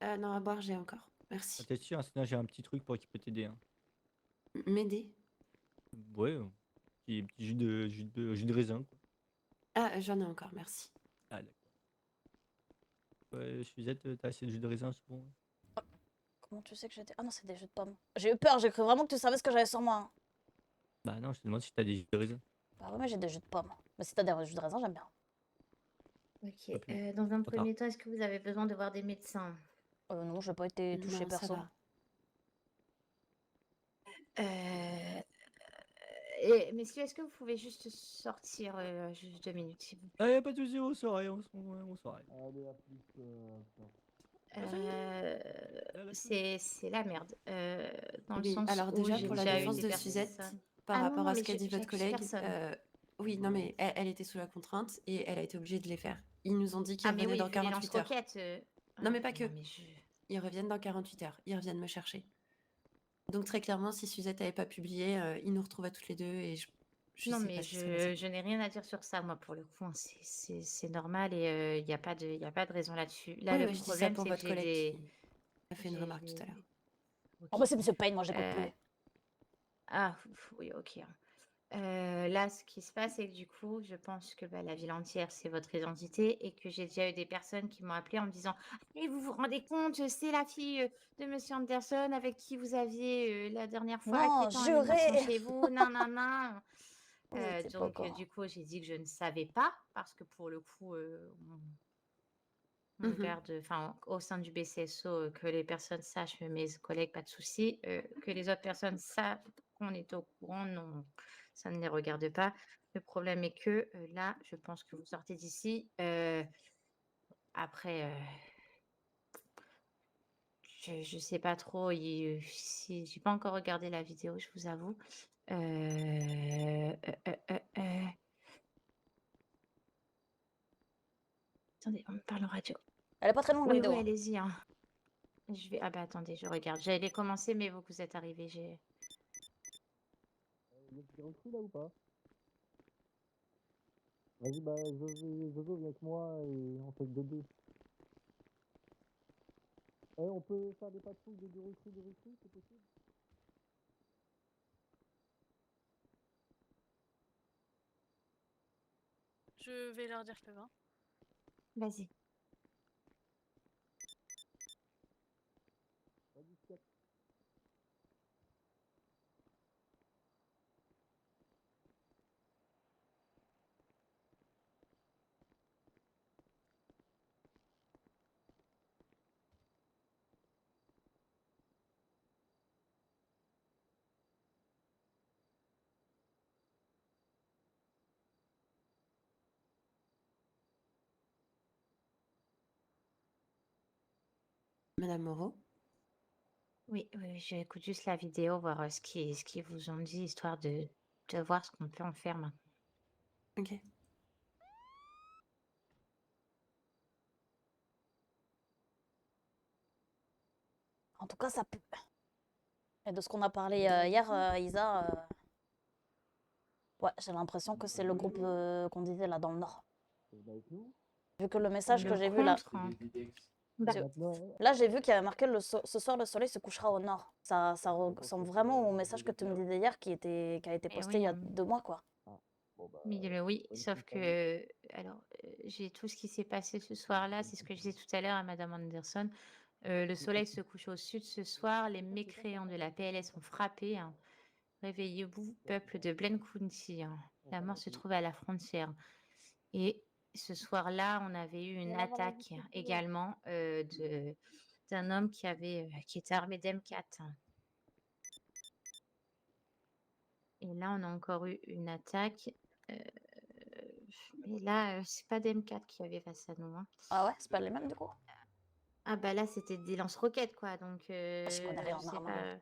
Non, à boire, j'ai encore. Ah, Merci. t'es sûr, hein, sinon j'ai un petit truc pour qui peut t'aider. Hein. M'aider? Ouais, petit jus de raisin, quoi. Ah, j'en ai encore, merci. Ah, d'accord. Ouais, Suzette, t'as assez de jus de raisin, c'est bon. Comment tu sais que j'étais... Ah non, c'est des jus de pommes. J'ai eu peur, j'ai cru vraiment que tu savais ce que j'avais sur moi. Hein. Bah non, je te demande si t'as des jus de raisin. Bah ouais, mais j'ai des jus de pommes. Mais si t'as des jus de raisin, j'aime bien. Ok. Pas plus. Dans un Trop tard. premier temps, est-ce que vous avez besoin de voir des médecins? Non, j'ai pas été touchée Non, ça perso. va. Euh, Messieurs, est-ce que vous pouvez juste sortir juste 2 minutes, s'il vous plaît? Ah, y'a pas de soucis, on saurait, on saurait. Euh, Là, là, tout. c'est la merde. Dans le Oui, sens alors où déjà, j'ai pour la déjà eu défense des de Suzette, personnes. par Ah non, rapport non, à ce mais qu'a dit votre j'accuse collègue, personne. oui, non, mais elle était sous la contrainte et elle a été obligée de les faire. Ils nous ont dit qu'ils Ah, mais revenaient oui, dans vu les 48 heures. lance-roquettes. Non, mais pas que. Non, mais je. Ils reviennent dans 48 heures. Ils reviennent me chercher. Donc très clairement, si Suzette n'avait pas publié, ils nous retrouvent à toutes les deux et je Non, sais mais pas ce qui serait passé. je n'ai rien à dire sur ça, moi, pour le coup. Hein. C'est normal et il n'y a pas de raison là-dessus. Là, Oui, le mais je dis ça problème, pour c'est que votre j'ai collègue des. qui a fait une remarque tout à l'heure. Oh Ok. bah c'est Monsieur Payne, moi j'écoute Euh, plus. Ah, oui, ok. Hein. Là, ce qui se passe, c'est que du coup, je pense que la ville entière, c'est votre identité et que j'ai déjà eu des personnes qui m'ont appelé en me disant et vous vous rendez compte, c'est la fille de Monsieur Anderson avec qui vous aviez la dernière fois qui Non, était en animation juré. chez vous. Non, non, non. Vous étiez pas au Donc, courant. du coup, j'ai dit que je ne savais pas parce que pour le coup, on Mhm. garde, enfin, au sein du BCSO, que les personnes sachent, mes collègues, pas de souci. Que les autres personnes savent qu'on est au courant, non, ça ne les regarde pas. Le problème est que là, je pense que vous sortez d'ici. Après, je ne sais pas trop. Si, j'ai pas encore regardé la vidéo, je vous avoue. Attendez, on me parle en radio. Elle est pas très longue la Oui, vidéo. oui, Hein. allez-y. Hein. Ah bah attendez, je regarde. J'allais commencer, mais vous êtes arrivé. Il y a des recrues là ou pas? Vas-y, bah, Jojo vient avec moi et on fait que de deux. Eh, on peut faire des patrouilles de deux recrues, c'est possible? Je vais leur dire que va. Vas-y. Vas-y, Fiat. Madame Moreau? Oui, oui, oui, j'écoute juste la vidéo, voir ce qu'ils vous ont dit, histoire de voir ce qu'on peut en faire maintenant. Ok. En tout cas, ça pue. Et de ce qu'on a parlé hier, Isa, ouais, j'ai l'impression que c'est le groupe qu'on disait là dans le nord. C'est avec nous? Vu que le message que Le j'ai vu là, contre, hein. parce que Maintenant, là j'ai vu qu'il y avait marqué ce soir le soleil se couchera au nord. Ça ressemble vraiment au message que tu me disais hier qui a été Mais posté il oui, y a 2 mois quoi. bon, bah, mais oui, bonne sauf petite année. que, alors, j'ai tout ce qui s'est passé ce soir-là, c'est ce que je disais tout à l'heure à Madame Anderson. Le soleil se couche au sud ce soir, les mécréants de la PLS ont frappé. Hein. Réveillez-vous, peuple de Blaine County. Hein. La mort se trouve à la frontière. Et ce soir-là, on avait eu une attaque également d'un homme qui était armé d'M4. Et là, on a encore eu une attaque. Mais là, c'est pas d'M4 qui avait face à nous. Hein. Ah ouais, c'est pas les mêmes du coup. Ah bah là, c'était des lance-roquettes, quoi. Donc, Je connais rien je en sais arme. pas.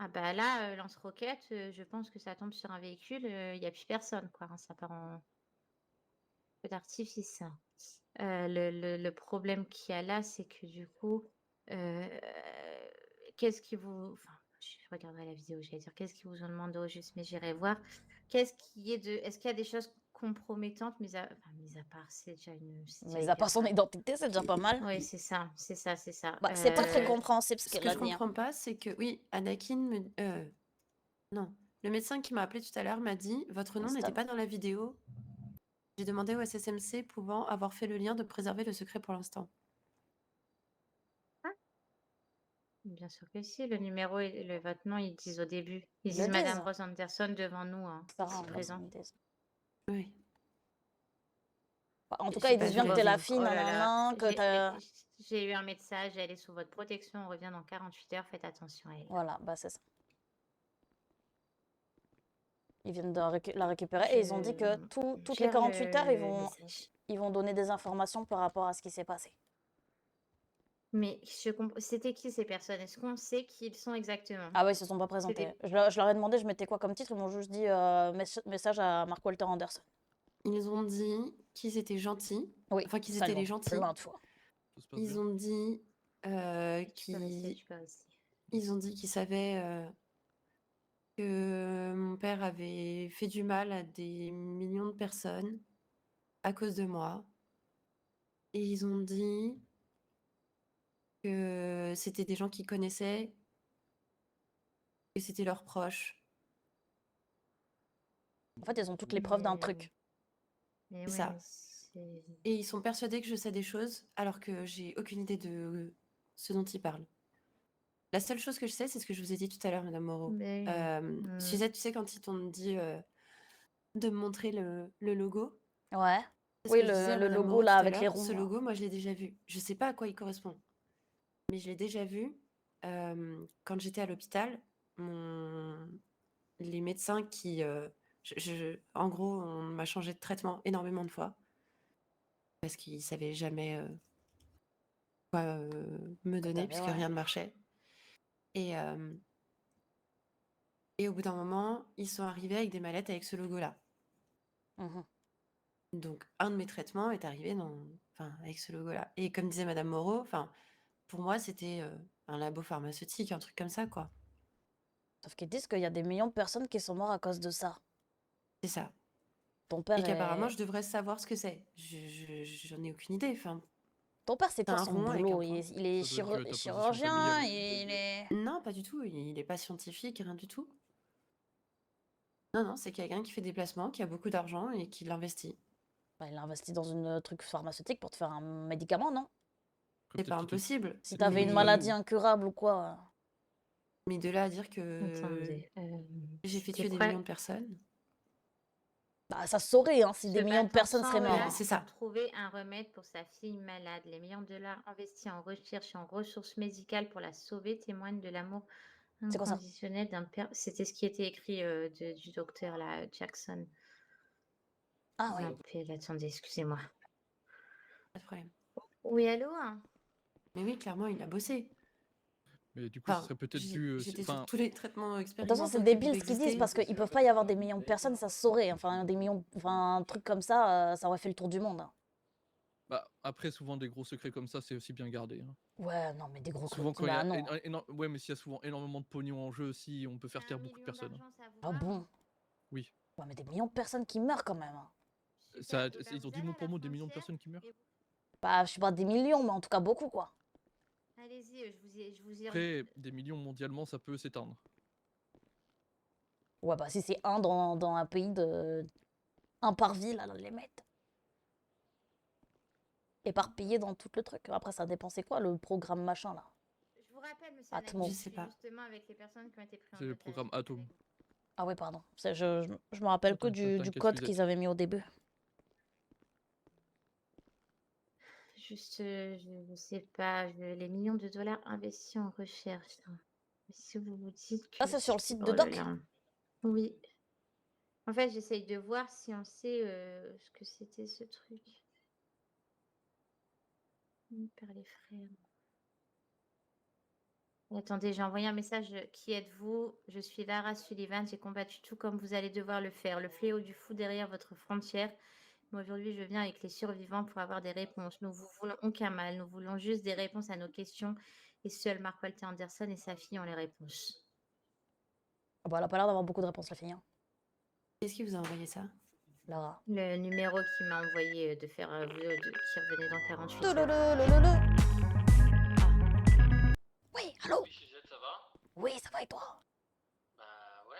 Ah bah là, lance-roquettes, je pense que ça tombe sur un véhicule, il n'y a plus personne, quoi. Hein, ça part en feu d'artifice. Le problème qu'il y a là, c'est que du coup, euh, qu'est-ce qui vous... Enfin, je regarderai la vidéo, j'allais dire, qu'est-ce qu'ils vous ont demandé au juste, mais j'irai voir. Est-ce qu'il y a des choses compromettante, mais mis à part, c'est déjà une. C'est déjà Mais à part son hyper grave. identité, c'est déjà pas mal. Oui, c'est ça, c'est ça, c'est ça. Bah, c'est pas très Euh, compréhensible ce Ce qu'elle que a je dit, hein. comprends pas, c'est que oui, Anakin non. Le médecin qui m'a appelé tout à l'heure m'a dit votre nom n'était Instant. pas dans la vidéo. J'ai demandé au SSMC pouvant avoir fait le lien de préserver le secret pour l'instant. Bien sûr que si, le numéro et votre nom, ils disent au début. Ils Ils le disent Madame disent. Rose Anderson devant nous, Sarah ici Anderson, présent. ils disent. Oui. Bah, en tout J'ai cas, ils pas disent bien que Bon, t'es la vérifié. fille, oh là là, nanana, que t'as... j'ai eu un message, elle est sous votre protection, on revient dans 48 heures, faites attention à elle. Voilà, bah c'est ça. Ils viennent de la récupérer et ils ont dit que toutes les Gère 48 heures, le message. ils vont donner des informations par rapport à ce qui s'est passé. Mais c'était qui ces personnes? Est-ce qu'on sait qui ils sont exactement? Ah ouais, ils se sont pas présentés. Je leur ai demandé, je mettais quoi comme titre, ils m'ont juste dit message à Mark Walter Anderson. Ils ont dit qu'ils étaient gentils. Oui, Enfin, qu'ils ça, étaient ils les l'ont gentils. plein de fois. Tout se passe Ils bien. ont dit Tu peux rester, tu peux rester. ils ont dit qu'ils savaient que mon père avait fait du mal à des millions de personnes à cause de moi. Et ils ont dit que c'était des gens qu'ils connaissaient, que c'était leurs proches. En fait, ils ont toutes les preuves d'un truc. Mais C'est ouais, ça. mais c'est. Et ils sont persuadés que je sais des choses alors que j'ai aucune idée de ce dont ils parlent. La seule chose que je sais, c'est ce que je vous ai dit tout à l'heure, Madame Moreau. Mais oui. Suzette, tu sais, quand ils t'ont dit de me montrer le logo, Ouais. c'est ce Oui, que je disais à le Madame logo Moreau là tout à avec les l'heure. ronds. Ce là. logo, moi, je l'ai déjà vu. Je sais pas à quoi il correspond, mais je l'ai déjà vu quand j'étais à l'hôpital. Les médecins qui... en gros, on m'a changé de traitement énormément de fois parce qu'ils savaient jamais quoi me donner t'avais, puisque ouais. rien ne marchait. Et au bout d'un moment, ils sont arrivés avec des mallettes avec ce logo-là. Mhm. Donc, un de mes traitements est arrivé avec ce logo-là. Et comme disait Madame Moreau, pour moi, c'était un labo pharmaceutique, un truc comme ça, quoi. Sauf qu'ils disent qu'il y a des millions de personnes qui sont mortes à cause de ça. C'est ça. Ton père Et qu'apparemment, est... je devrais savoir ce que c'est. J'en ai aucune idée. Enfin, Ton père, c'est c'est quoi un son rond avec un boulot? point. Il est Ça doit être dû à ta position chirurgien, familiale. il est... Non, pas du tout. Il n'est pas scientifique, rien du tout. Non, c'est quelqu'un qui fait des placements, qui a beaucoup d'argent et qui l'investit. Bah, il a investi dans une truc pharmaceutique pour te faire un médicament, non? Après, C'est pas peut-être qu'il te- impossible. Si t'avais une mais- maladie incurable ou quoi. Mais de là à dire que Attendez. j'ai fait c'était tuer des quoi millions de personnes. Bah, ça se saurait, hein, si Ce des millions de battant personnes sans seraient mortes. relâche C'est ça. pour trouver un remède pour sa fille malade. Les millions de dollars investis en recherche et en ressources médicales pour la sauver témoignent de l'amour C'est quoi ça? inconditionnel d'un père. C'était ce qui était écrit du docteur là, Jackson. Ah oui. Attendez, excusez-moi. Pas de problème. Oui, allô? Mais oui, clairement, il a bossé. Mais du coup, ce Enfin, serait peut-être dû. j'étais Enfin, sur tous les traitements De expérimentaux. toute façon, c'est qui débile pouvaient ce qu'ils disent exister. parce qu'il peuvent pas y avoir des millions de personnes, ça se saurait. Enfin, des millions, enfin, un truc comme ça aurait fait le tour du monde. Hein. bah, après, souvent, des gros secrets comme ça, c'est aussi bien gardé. Hein. Ouais, non, mais des gros Souvent, trucs. quand il y Bah a. non. Ouais, mais s'il y a souvent énormément de pognon en jeu aussi, on peut faire taire beaucoup de personnes. hein. Ah bon? Oui. Ouais, mais des millions de personnes qui meurent quand même. Hein. Ils ont dit mot pour mot des millions de personnes qui meurent. Bah, je sais pas des millions, mais en tout cas beaucoup, quoi. Allez-y, je vous y Après, des millions mondialement, ça peut s'éteindre. Ouais, bah si c'est un dans un pays de... Un par ville, à la limite. Éparpillé dans tout le truc. Après, ça dépend c'est quoi le programme machin, là. Je vous rappelle, monsieur Atmo. Anakin, Je sais pas. justement avec les personnes qui ont été prises en C'est le otage. programme Atom. Ah ouais, pardon. Je me rappelle que du T'inquiète, code Suzette. qu'ils avaient mis au début. Juste, je ne sais pas, les millions de dollars investis en recherche. Hein. Mais si vous vous dites que... Ça, c'est sur le site de Oh là Doc? là. Oui. En fait, j'essaye de voir si on sait ce que c'était ce truc. Par les frères. Attendez, j'ai envoyé un message. Qui êtes-vous? Je suis Lara Sullivan. J'ai combattu tout comme vous allez devoir le faire. Le fléau du fou derrière votre frontière. Mais aujourd'hui, je viens avec les survivants pour avoir des réponses. Nous vous voulons aucun mal. Nous voulons juste des réponses à nos questions. Et seul Mark Walter Anderson et sa fille ont les réponses. Ah bah, elle a pas l'air d'avoir beaucoup de réponses, la fille. Hein. Qu'est-ce qui vous a envoyé ça? Lara. Le numéro qui m'a envoyé de faire qui revenait dans 48 heures. Touloulouloulou. Oui, allô? Oui, Suzette, ça va? Oui, ça va et toi? Bah ouais.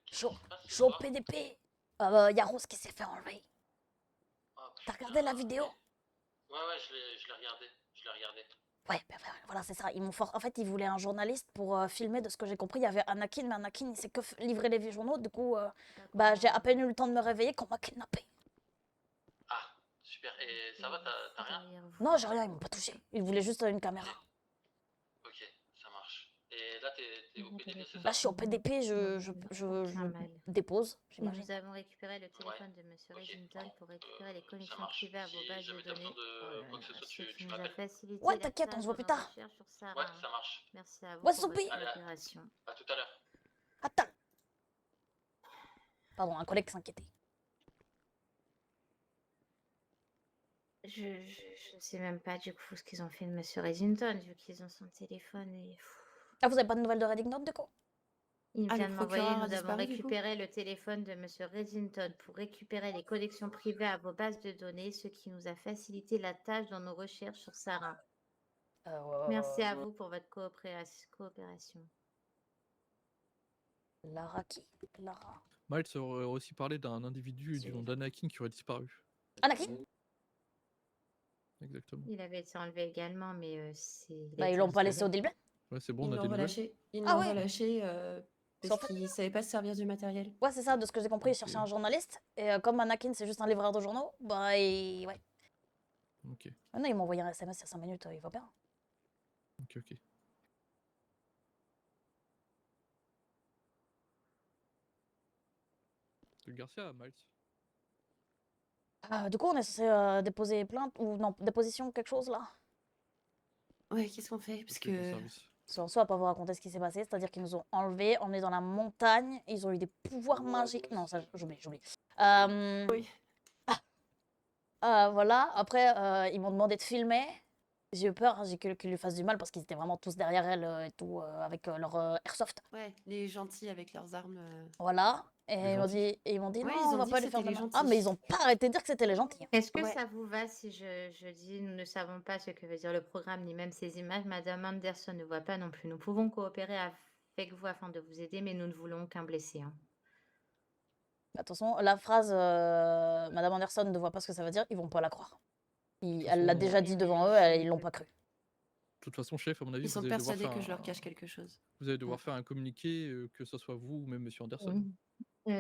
Qu'est-ce Chaud, qui se passe ce chaud soir? PDP. Y a Rose qui s'est fait enlever. Ah, T'as regardé la putain, vidéo? Ouais, je l'ai regardé. Je l'ai regardé. Ouais, voilà, c'est ça. En fait, ils voulaient un journaliste pour filmer. De ce que j'ai compris, il y avait Anakin, mais Anakin, il sait que livrer les journaux. Du coup, bah, j'ai à peine eu le temps de me réveiller qu'on m'a kidnappé. Ah, super. Et ça va, t'as rien? Derrière vous. Non, j'ai rien, ils m'ont pas touché. Ils voulaient juste une caméra. Ok, ça marche. Et là, t'es au PDP, c'est Là, ça? je suis au PDP, je dépose, Et j'imagine. nous avons récupéré le Ouais. téléphone de Monsieur Ok, Reginton pour récupérer les ça connexions marche. privées à vos Si bases de jamais t'as besoin données. de quoi que ce soit, Ce tu qui nous a m'appelles. facilité Ouais, la t'inquiète, on tâche se voit dans plus nos tard. recherches sur Sarah. Ouais, ça marche. Merci à vous Ouais, pour votre Soupi. Allez, coopération. à tout à l'heure. Attends. Pardon, un collègue s'inquiétait. Je ne sais même pas du coup ce qu'ils ont fait de Monsieur Reginton, vu qu'ils ont son téléphone et... Ah, vous avez pas de nouvelles de Reddington, du coup? Il Ah, vient le de m'envoyer, procureur a nous avons disparu, du coup? récupéré le téléphone de Monsieur Reginton pour récupérer les connexions privées à vos bases de données, ce qui nous a facilité la tâche dans nos recherches sur Sarah. Merci à vous pour votre coopération. Lara qui? Lara. Miles aurait aussi parlé d'un individu du nom d'Anakin qui aurait disparu. Anakin? Exactement. Il avait été enlevé également, mais c'est... Bah, ils l'ont pas laissé au deal. Ouais, c'est bon, on Ils a l'ont des nouvelles. relâché. Ils Ah l'ont ouais. relâché Parce qu'en parce fait- qu'ils savaient pas se servir du matériel. Ouais, c'est ça, de ce que j'ai compris, ils cherchaient un journaliste. Et comme Anakin, c'est juste un livreur de journaux, bah, ouais. Ok, Maintenant, ils m'ont envoyé un SMS il y a 5 minutes, il va bien. ok. Le Garcia, Miles. Du coup, on est censé déposer plainte ou non, déposition, quelque chose là. Ouais, qu'est-ce qu'on fait? Parce Ok, bon que service. Parce qu'en soi, pas vous raconter ce qui s'est passé, c'est-à-dire qu'ils nous ont enlevés, emmenés dans la montagne, ils ont eu des pouvoirs magiques. Non, ça, j'oublie. Oui. Voilà, après, ils m'ont demandé de filmer. J'ai eu peur, j'ai qu'ils lui fassent du mal parce qu'ils étaient vraiment tous derrière elle et tout, avec leur airsoft. Ouais, les gentils avec leurs armes. Voilà. Et Les ils m'ont dit Ouais, non, ils on ont va dit pas que lui faire c'était de les mal. Ah, gentils. mais ils ont pas arrêté de dire que c'était les gentils. Est-ce que Ouais. ça vous va si je dis nous ne savons pas ce que veut dire le programme ni même ces images? Madame Anderson ne voit pas non plus. Nous pouvons coopérer avec vous afin de vous aider, mais nous ne voulons qu'un blessé. Hein. Attention, la phrase Madame Anderson ne voit pas ce que ça veut dire, ils vont pas la croire. toute Elle l'a façon- déjà dit devant eux, ils l'ont pas cru. De toute façon, chef, à mon avis, Ils sont vous allez devoir persuadés faire que je leur un... cache quelque chose. Vous allez devoir faire un communiqué, que ce soit vous ou même Monsieur Anderson.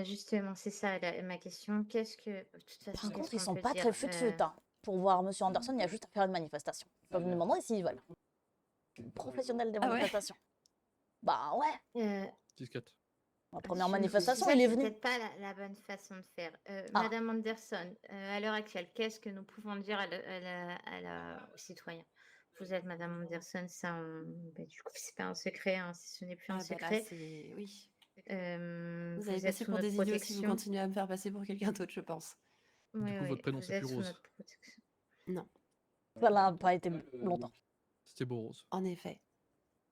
Justement, c'est ça ma question. Qu'est-ce que... De toute façon, Par contre, qu'est-ce ils qu'on sont peut pas dire très fut-fut, hein. Pour voir Monsieur Anderson, il y a juste à faire une manifestation. Ils peuvent nous demander s'ils veulent. Professionnel des Ah ouais. manifestations. Bah ouais. 10-4. La première Je- manifestation, ça, il est c'est venu. peut-être pas la bonne façon de faire. Ah. Madame Anderson, à l'heure actuelle, qu'est-ce que nous pouvons dire aux citoyens? Vous êtes Madame Anderson, ça, du coup, c'est pas un secret, hein, ce n'est plus un Ah bah là, secret. c'est... Oui. Vous Vous allez êtes passer sous pour notre des idiots si vous protection. continuez à me faire passer pour quelqu'un d'autre, je pense. Oui, Du coup, votre prénom, vous c'est êtes plus sous Rose. notre protection. Non, Ça n'a pas été longtemps. C'était beau, Rose. en effet.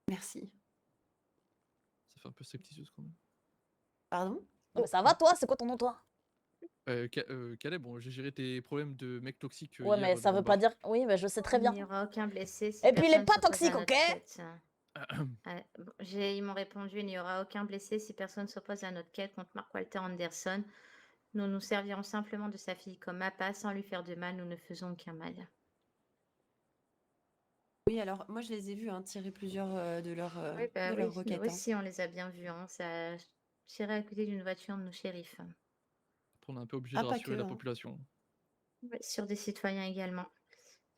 Merci. Ça fait un peu scepticieuse quand même. Pardon? Non, mais ça va, toi? C'est quoi ton nom, toi? Caleb, bon, j'ai géré tes problèmes de mec toxique Ouais, hier mais ça devant veut le pas bar. dire. Oui, mais je sais très Il bien. n'y aura aucun blessé. Si Et puis, il est personne pas s'oppose à toxique, notre ok? quête. Bon, ils m'ont répondu, il n'y aura aucun blessé si personne s'oppose à notre quête contre Mark Walter Anderson. Nous nous servirons simplement de sa fille comme appât sans lui faire de mal. Nous ne faisons aucun mal. Oui, alors moi je les ai vus hein, tirer plusieurs de leurs Oui, bah de oui, leurs nous roquettes. hein. aussi, on les a bien vus. Hein. Ça tirait à côté d'une voiture de nos shérifs. On est un peu obligé Ah, de pas rassurer que, la hein. population. Ouais, sur des citoyens également.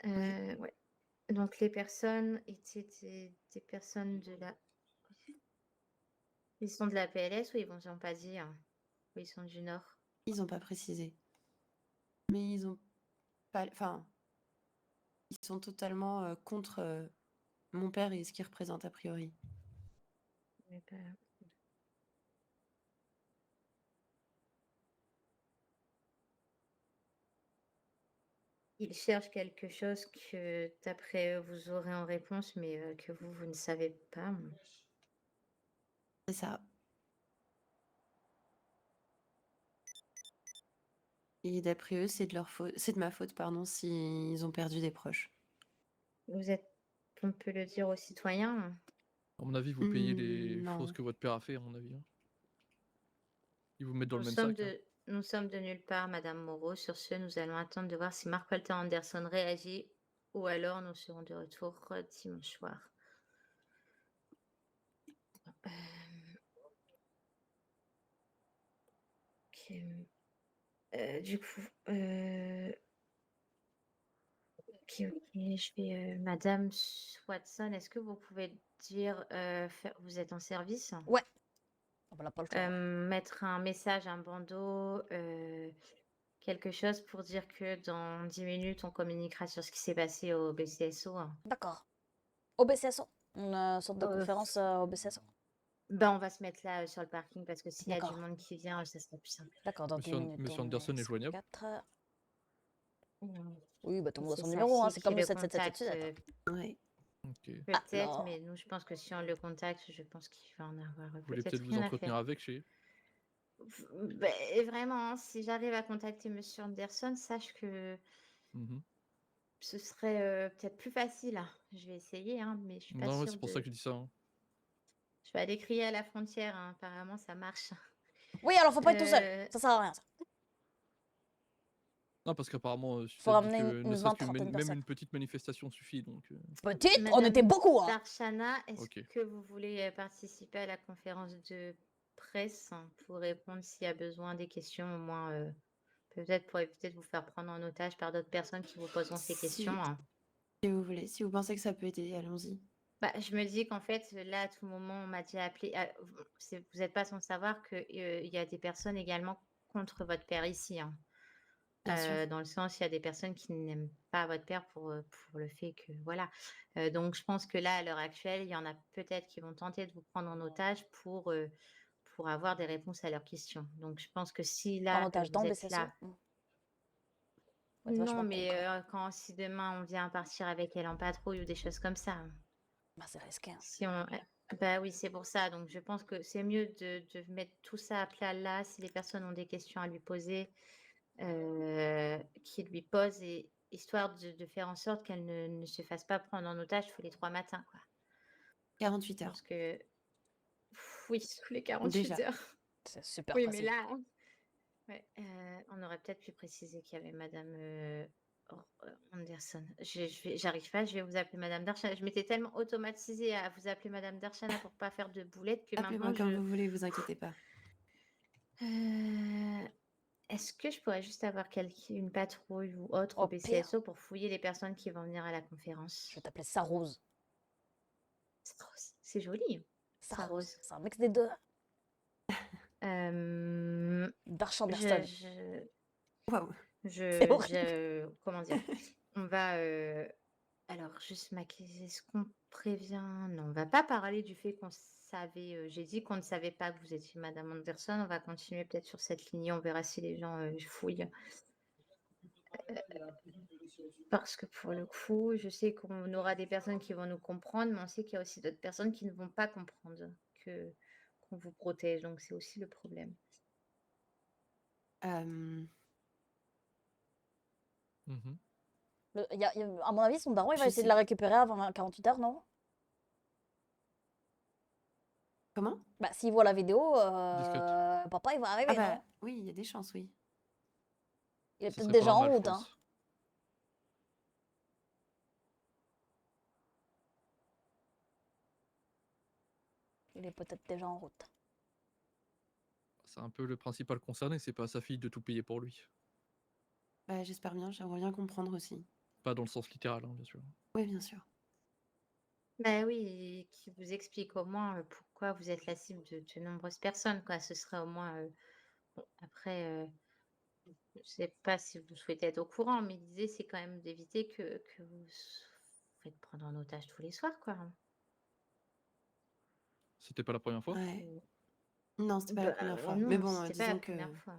Oui. Ouais. Donc les personnes étaient des personnes de la... Ils sont de la PLS ou ils vont pas dire? Ou ils sont du Nord? Ils ont pas précisé. Mais ils ont pas... Enfin, ils sont totalement contre mon père et ce qu'il représente a priori. Mais pas- Ils cherchent quelque chose que d'après eux, vous aurez en réponse, mais que vous ne savez pas. C'est ça. Et d'après eux, c'est de ma faute, pardon, s'ils ont perdu des proches. On peut le dire aux citoyens. À mon avis, vous payez les Non. choses que votre père a fait, à mon avis, hein. Ils vous mettent dans Nous le même sommes sac, hein. nous sommes de nulle part, Madame Moreau. Sur ce, nous allons attendre de voir si Mark Walter Anderson réagit ou alors nous serons de retour dimanche soir. Euh, ok. Du coup, ok, je vais, Madame Watson, est-ce que vous pouvez dire, vous êtes en service? Ouais. On n'a pas le choix. Mettre un message, un bandeau, quelque chose pour dire que dans 10 minutes, on communiquera sur ce qui s'est passé au BCSO. D'accord. Au BCSO. Une sorte de Euh, conférence au BCSO. Ben, on va se mettre là sur le parking parce que s'il y a du D'accord. monde qui vient, ça sera plus simple. D'accord, dans 10 minutes. Monsieur Anderson est joignable? 4. Mm. Oui, bah tout le monde a C'est son ça, numéro, hein. si C'est qui comme le le 7777. contacte, Ouais. Ok. peut-être, Alors, mais nous, je pense que si on le contacte, je pense qu'il va en avoir Vous voulez peut-être peut-être vous rien à entretenir faire. avec chez... Ben, vraiment, hein, si j'arrive à contacter Monsieur Anderson, sache que Mhm. ce serait peut-être plus facile, hein. Je vais essayer, hein, mais je suis pas Non, ouais, sûre c'est pour ça que je dis ça, hein. Je vais aller crier à la frontière, hein, apparemment ça marche. oui, alors faut pas être tout seul. Euh, Ça sert à rien, ça. Non, parce qu'apparemment, Faut Suzette dit ramener que une ne serait-ce que 20-30 même personnes. une petite manifestation suffit, donc... Petite, on Madame était beaucoup, hein. Darshana, est-ce Ok. que vous voulez participer à la conférence de presse pour répondre s'il y a besoin des questions, au moins peut-être pour éviter de vous faire prendre en otage par d'autres personnes qui vous poseront ces Si, questions, hein. si vous voulez, si vous pensez que ça peut aider, allons-y. Bah, je me dis qu'en fait, là, à tout moment, on m'a déjà appelé. Vous n'êtes pas sans savoir qu'il y a des personnes également contre votre père ici, hein. Bien sûr. Dans le sens, il y a des personnes qui n'aiment pas votre père pour le fait que, voilà. Donc, je pense que là, à l'heure actuelle, il y en a peut-être qui vont tenter de vous prendre en otage pour avoir des réponses à leurs questions. Donc, je pense que si En là, otage dans vous le êtes BCSO. là, Faut être non, vachement mais concret. si demain on vient partir avec elle en patrouille ou des choses comme ça, hein. Bah, c'est risqué, hein. Si on... Bah oui, c'est pour ça. Donc, je pense que c'est mieux de mettre tout ça à plat là. Si les personnes ont des questions à lui poser, qu'ils lui posent, et histoire de faire en sorte qu'elle ne se fasse pas prendre en otage tous les 3 matins, quoi. 48 Je heures. pense que oui, tous les 48 Déjà. heures. C'est super Oui, mais précis. là, ouais, on aurait peut-être pu préciser qu'il y avait Madame Anderson. J'arrive pas, je vais vous appeler Madame Darshana. Je m'étais tellement automatisée à vous appeler Madame Darshana pour pas faire de boulettes que Appelez-moi maintenant comme vous voulez, vous inquiétez pas. Est-ce que je pourrais juste avoir une patrouille ou autre au Au pire, BCSO pour fouiller les personnes qui vont venir à la conférence? je vais t'appeler Sarose. C'est joli, ça Sarose. rose. C'est un mix des deux. Je, Darsh Anderson. Waouh. C'est horrible. comment dire? On va, alors juste est-ce qu'on prévient? Non, on va pas parler du fait qu'on savait. J'ai dit qu'on ne savait pas que vous étiez Madame Anderson. On va continuer peut-être sur cette lignée. On verra si les gens fouillent. Parce que pour le coup, je sais qu'on aura des personnes qui vont nous comprendre, mais on sait qu'il y a aussi d'autres personnes qui ne vont pas comprendre qu'on vous protège. Donc c'est aussi le problème. Euh, Mhm. À mon avis, son daron, il va Je essayer de sais. la récupérer avant 48 heures, non? Comment? Bah, s'il voit la vidéo, Discrète. papa, il va arriver, Ah bah non? oui, il y a des chances, oui. Il est Ce peut-être serait déjà pas en mal, je route, hein. pense. Il est peut-être déjà en route. C'est un peu le principal concerné, c'est pas à sa fille de tout payer pour lui. Bah, j'espère bien, j'aimerais bien comprendre aussi. Pas dans le sens littéral, hein, bien sûr. Oui, bien sûr. Ben oui, et qui vous explique au moins pourquoi vous êtes la cible de nombreuses personnes, quoi. Ce serait au moins. Bon, après, je sais pas si vous souhaitez être au courant, mais l'idée, c'est quand même d'éviter que vous vous faites prendre en otage tous les soirs, quoi. C'était pas la première fois? Ouais. Non, c'était pas la première fois. Mais Non, bon, c'était pas la disons que première fois.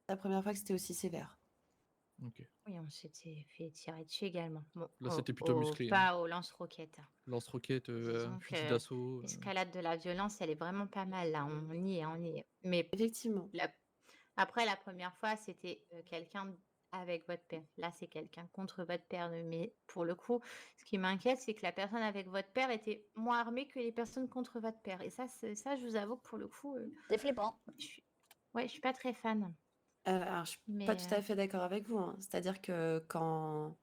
c'est la première fois que c'était aussi sévère. Ok. Oui, on s'était fait tirer dessus également. Bon, Là, c'était plutôt musclé, hein. pas au lance-roquettes. Lance-roquette, Disons fusil que d'assaut. l'escalade de la violence, elle est vraiment pas mal là. On y est, on y est. Mais Effectivement. la, Après, la première fois, c'était quelqu'un avec votre père. Là, c'est quelqu'un contre votre père. Mais pour le coup, ce qui m'inquiète, c'est que la personne avec votre père était moins armée que les personnes contre votre père. Et ça, ça, je vous avoue que pour le coup, C'est flippant. je suis pas très fan. Alors, je suis pas Mais tout à fait d'accord avec vous, hein. C'est-à-dire que quand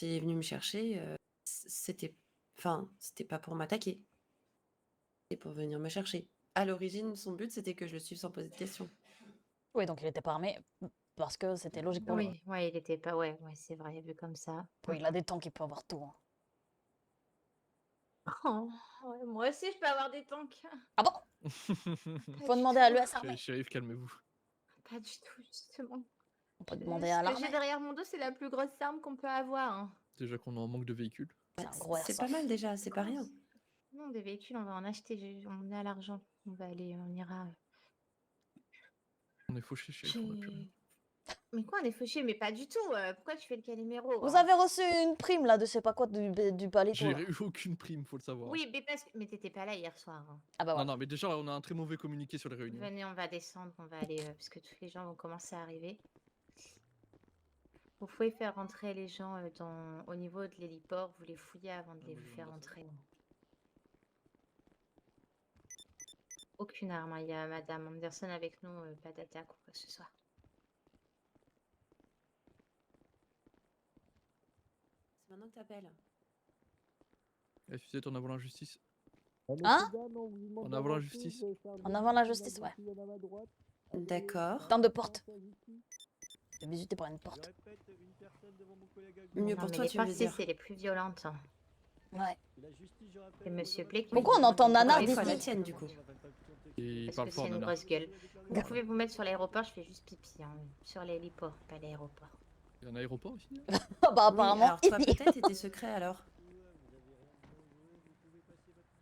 il est venu me chercher, c'était pas pour m'attaquer. C'était pour venir me chercher. À l'origine, son but, c'était que je le suive sans poser de questions. Oui, donc il était pas armé parce que c'était logique pour lui. oui, ouais, il était pas. Ouais, c'est vrai, vu comme ça. Oui, il a des temps qu'il peut avoir tout. Hein. Oh, ouais, moi aussi, je peux avoir des tanks. Ah bon? Faut demander à l'US armée. Shérif, calmez-vous. Pas du tout, justement. On peut demander à Ce que l'armée. j'ai derrière mon dos, c'est la plus grosse arme qu'on peut avoir. Hein. Déjà qu'on est en manque de véhicules. C'est Ouais, un gros c'est pas airsoft. mal déjà, c'est pas rien. Non, des véhicules, on va en acheter. On a l'argent. On ira. On est fauchés, Shérif, on a plus rien. Mais quoi, on est fauchés? Mais pas du tout. Pourquoi tu fais le Calimero? Vous avez reçu une prime là de je sais pas quoi du palais. J'ai eu aucune prime, faut le savoir. Oui, mais t'étais pas là hier soir. Hein. Ah bah Non, voilà. non, mais déjà, on a un très mauvais communiqué sur les réunions. Venez, on va descendre, on va aller, parce que tous les gens vont commencer à arriver. Vous pouvez faire rentrer les gens au niveau de l'héliport, vous les fouillez avant de les faire rentrer. Aucune arme, hein. Il y a Madame Anderson avec nous, pas d'attaque ou quoi que ce soit. C'est maintenant que t'appelles. La fusette en avant l'injustice. Hein? En avant l'injustice. En avant la justice, ouais. D'accord. Dans de portes. Le bisou t'es par une porte. Mieux Non, pour mais toi, les tu veux portes, dire. c'est les plus violentes. Hein. Ouais. C'est Monsieur Blake. Pourquoi on entend Nana Encore une fois, la d'ici? tienne, du coup. Et il Parce parle que fort, c'est une Nana. grosse gueule. Vous pouvez vous mettre sur l'aéroport, je fais juste pipi. Hein. Sur l'héliport, pas l'aéroport. Il y a un aéroport ici. Ah bah Oui, apparemment. alors toi, peut-être, et tes secrets, alors.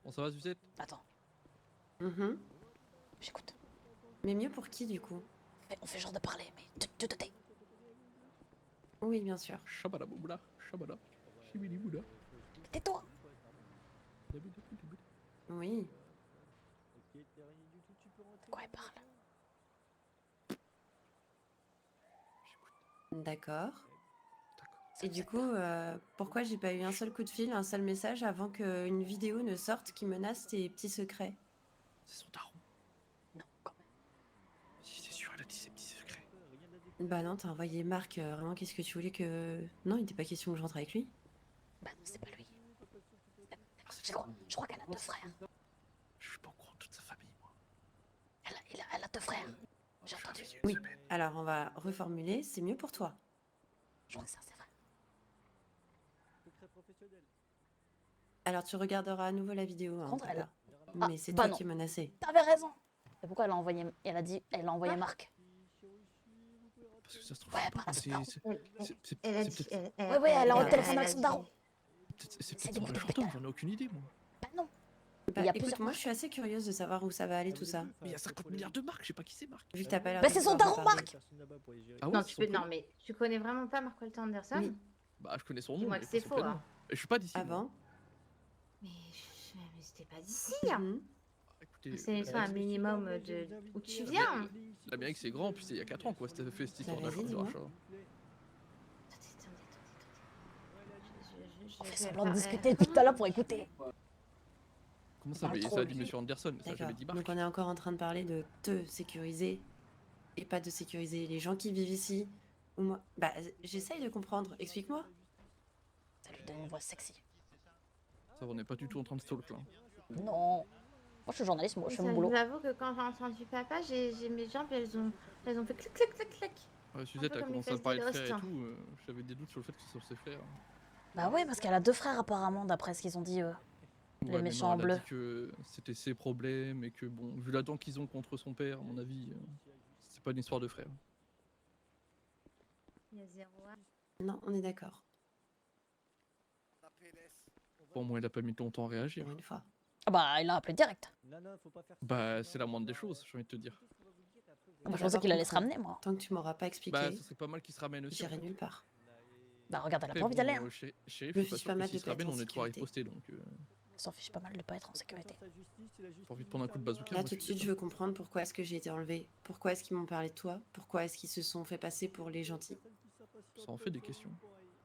Bon, ça va, Suzette? Attends, Mhm. j'écoute. Mais mieux pour qui, du coup? On fait genre de parler, mais tu te tais. Oui, bien sûr. Shabala boubla, shabala, shibili bouda. Tais-toi. Oui. De quoi elle parle? D'accord. Et du coup, pourquoi j'ai pas eu un seul coup de fil, un seul message avant qu'une vidéo ne sorte qui menace tes petits secrets? C'est son daron. Non, quand même. Si, c'est sûr, elle a dit ses petits secrets. Bah non, t'as envoyé Marc, vraiment, qu'est-ce que tu voulais que... Non, il n'était pas question que je rentre avec lui. Bah non, c'est pas lui. Je crois qu'elle a deux frères. Je suis pas au courant de toute sa famille, moi. Elle a deux frères. J'ai entendu. Oui, alors on va reformuler, c'est mieux pour toi. Je crois que ça, c'est vrai. Alors tu regarderas à nouveau la vidéo, hein, Contre, elle- papa. Ah, Mais c'est bah toi non. qui es menacé. T'avais raison. Et pourquoi elle a envoyé... Elle a envoyé Marc. Parce que ça se trouve, Ouais, je sais pas, bah, c'est Elle a c'est dit. peut-être Ouais, elle est en téléphone avec son dit- daron. c'est C'est peut-être du son bruit de fantôme, pétard. j'en ai aucune idée, moi. Bah non. Bah, Il y a écoute, plusieurs moi marques. je suis assez curieuse de savoir où ça va aller tout ça. Mais il y a 50 milliards de marques, je sais pas qui c'est, Marc. Vu que t'as pas l'air Bah, de c'est son pouvoir me daron, parler. Marc. Ah ouais, Non, c'est son prénom. non, mais tu connais vraiment pas Mark Walter Anderson? Oui. Bah, je connais son nom, Dis-moi mais que pas c'est son faux. prénom. Hein. Et je suis pas d'ici. moi. Avant. Mais c'était pas d'ici. Hein. Mhm. Écoutez, C'est un minimum de où tu viens. l'Amérique c'est grand, puis c'est il y a 4 ans, quoi, c'était fait cette histoire Bah, vas-y, d'achat. dis-moi. On fait semblant de discuter depuis tout à l'heure pour écouter. Comment ça, parle mais trop, ça a dit lui. Monsieur Anderson, mais ça a D'accord. jamais dit Marc. Donc on est encore en train de parler de te sécuriser et pas de sécuriser les gens qui vivent ici. Ou moi. Bah j'essaye de comprendre. Explique-moi. Ça lui donne une voix sexy. Ça, on n'est pas du tout en train de stalk là. Non. Moi, je suis journaliste, moi, je fais mon Je boulot. vous avoue que quand j'ai entendu papa, mes jambes, elles ont fait clic, clic, clic, clic. Ouais, Suzette peu a comme commencé les à me parler de fesses frères et d'Elost. tout, j'avais des doutes sur le fait que ce soit ses frères. Bah ouais, parce qu'elle a deux frères apparemment, d'après ce qu'ils ont dit. Les mais méchants non, elle a bleus. dit que c'était ses problèmes et que bon, vu la dent qu'ils ont contre son père, à mon avis, c'est pas une histoire de frère. Il y a 0 Non, on est d'accord. Bon, moi, il a pas mis longtemps à réagir. Pour une fois. Ah bah, il a appelé direct. Bah, c'est la moindre des choses, j'ai envie de te dire. Ah bah, je pensais qu'il allait se ramener, moi. Tant que tu m'auras pas expliqué, Bah, ce serait pas mal qu'il se ramène aussi. j'irai nulle part. Bah regarde, elle a Après, pas envie bon, d'aller. Hein. Shérif, Je je suis suis pas pas sûr mal que s'il de se ramène, tête en on est de pouvoir sécurité. riposter, donc... Ils s'en fichent pas mal de pas être en sécurité. T'as envie de prendre un coup de bazooka? Là, moi, tout de je suite, suis je veux comprendre pourquoi est-ce que j'ai été enlevée. Pourquoi est-ce qu'ils m'ont parlé de toi? Pourquoi est-ce qu'ils se sont fait passer pour les gentils? Ça en fait des questions.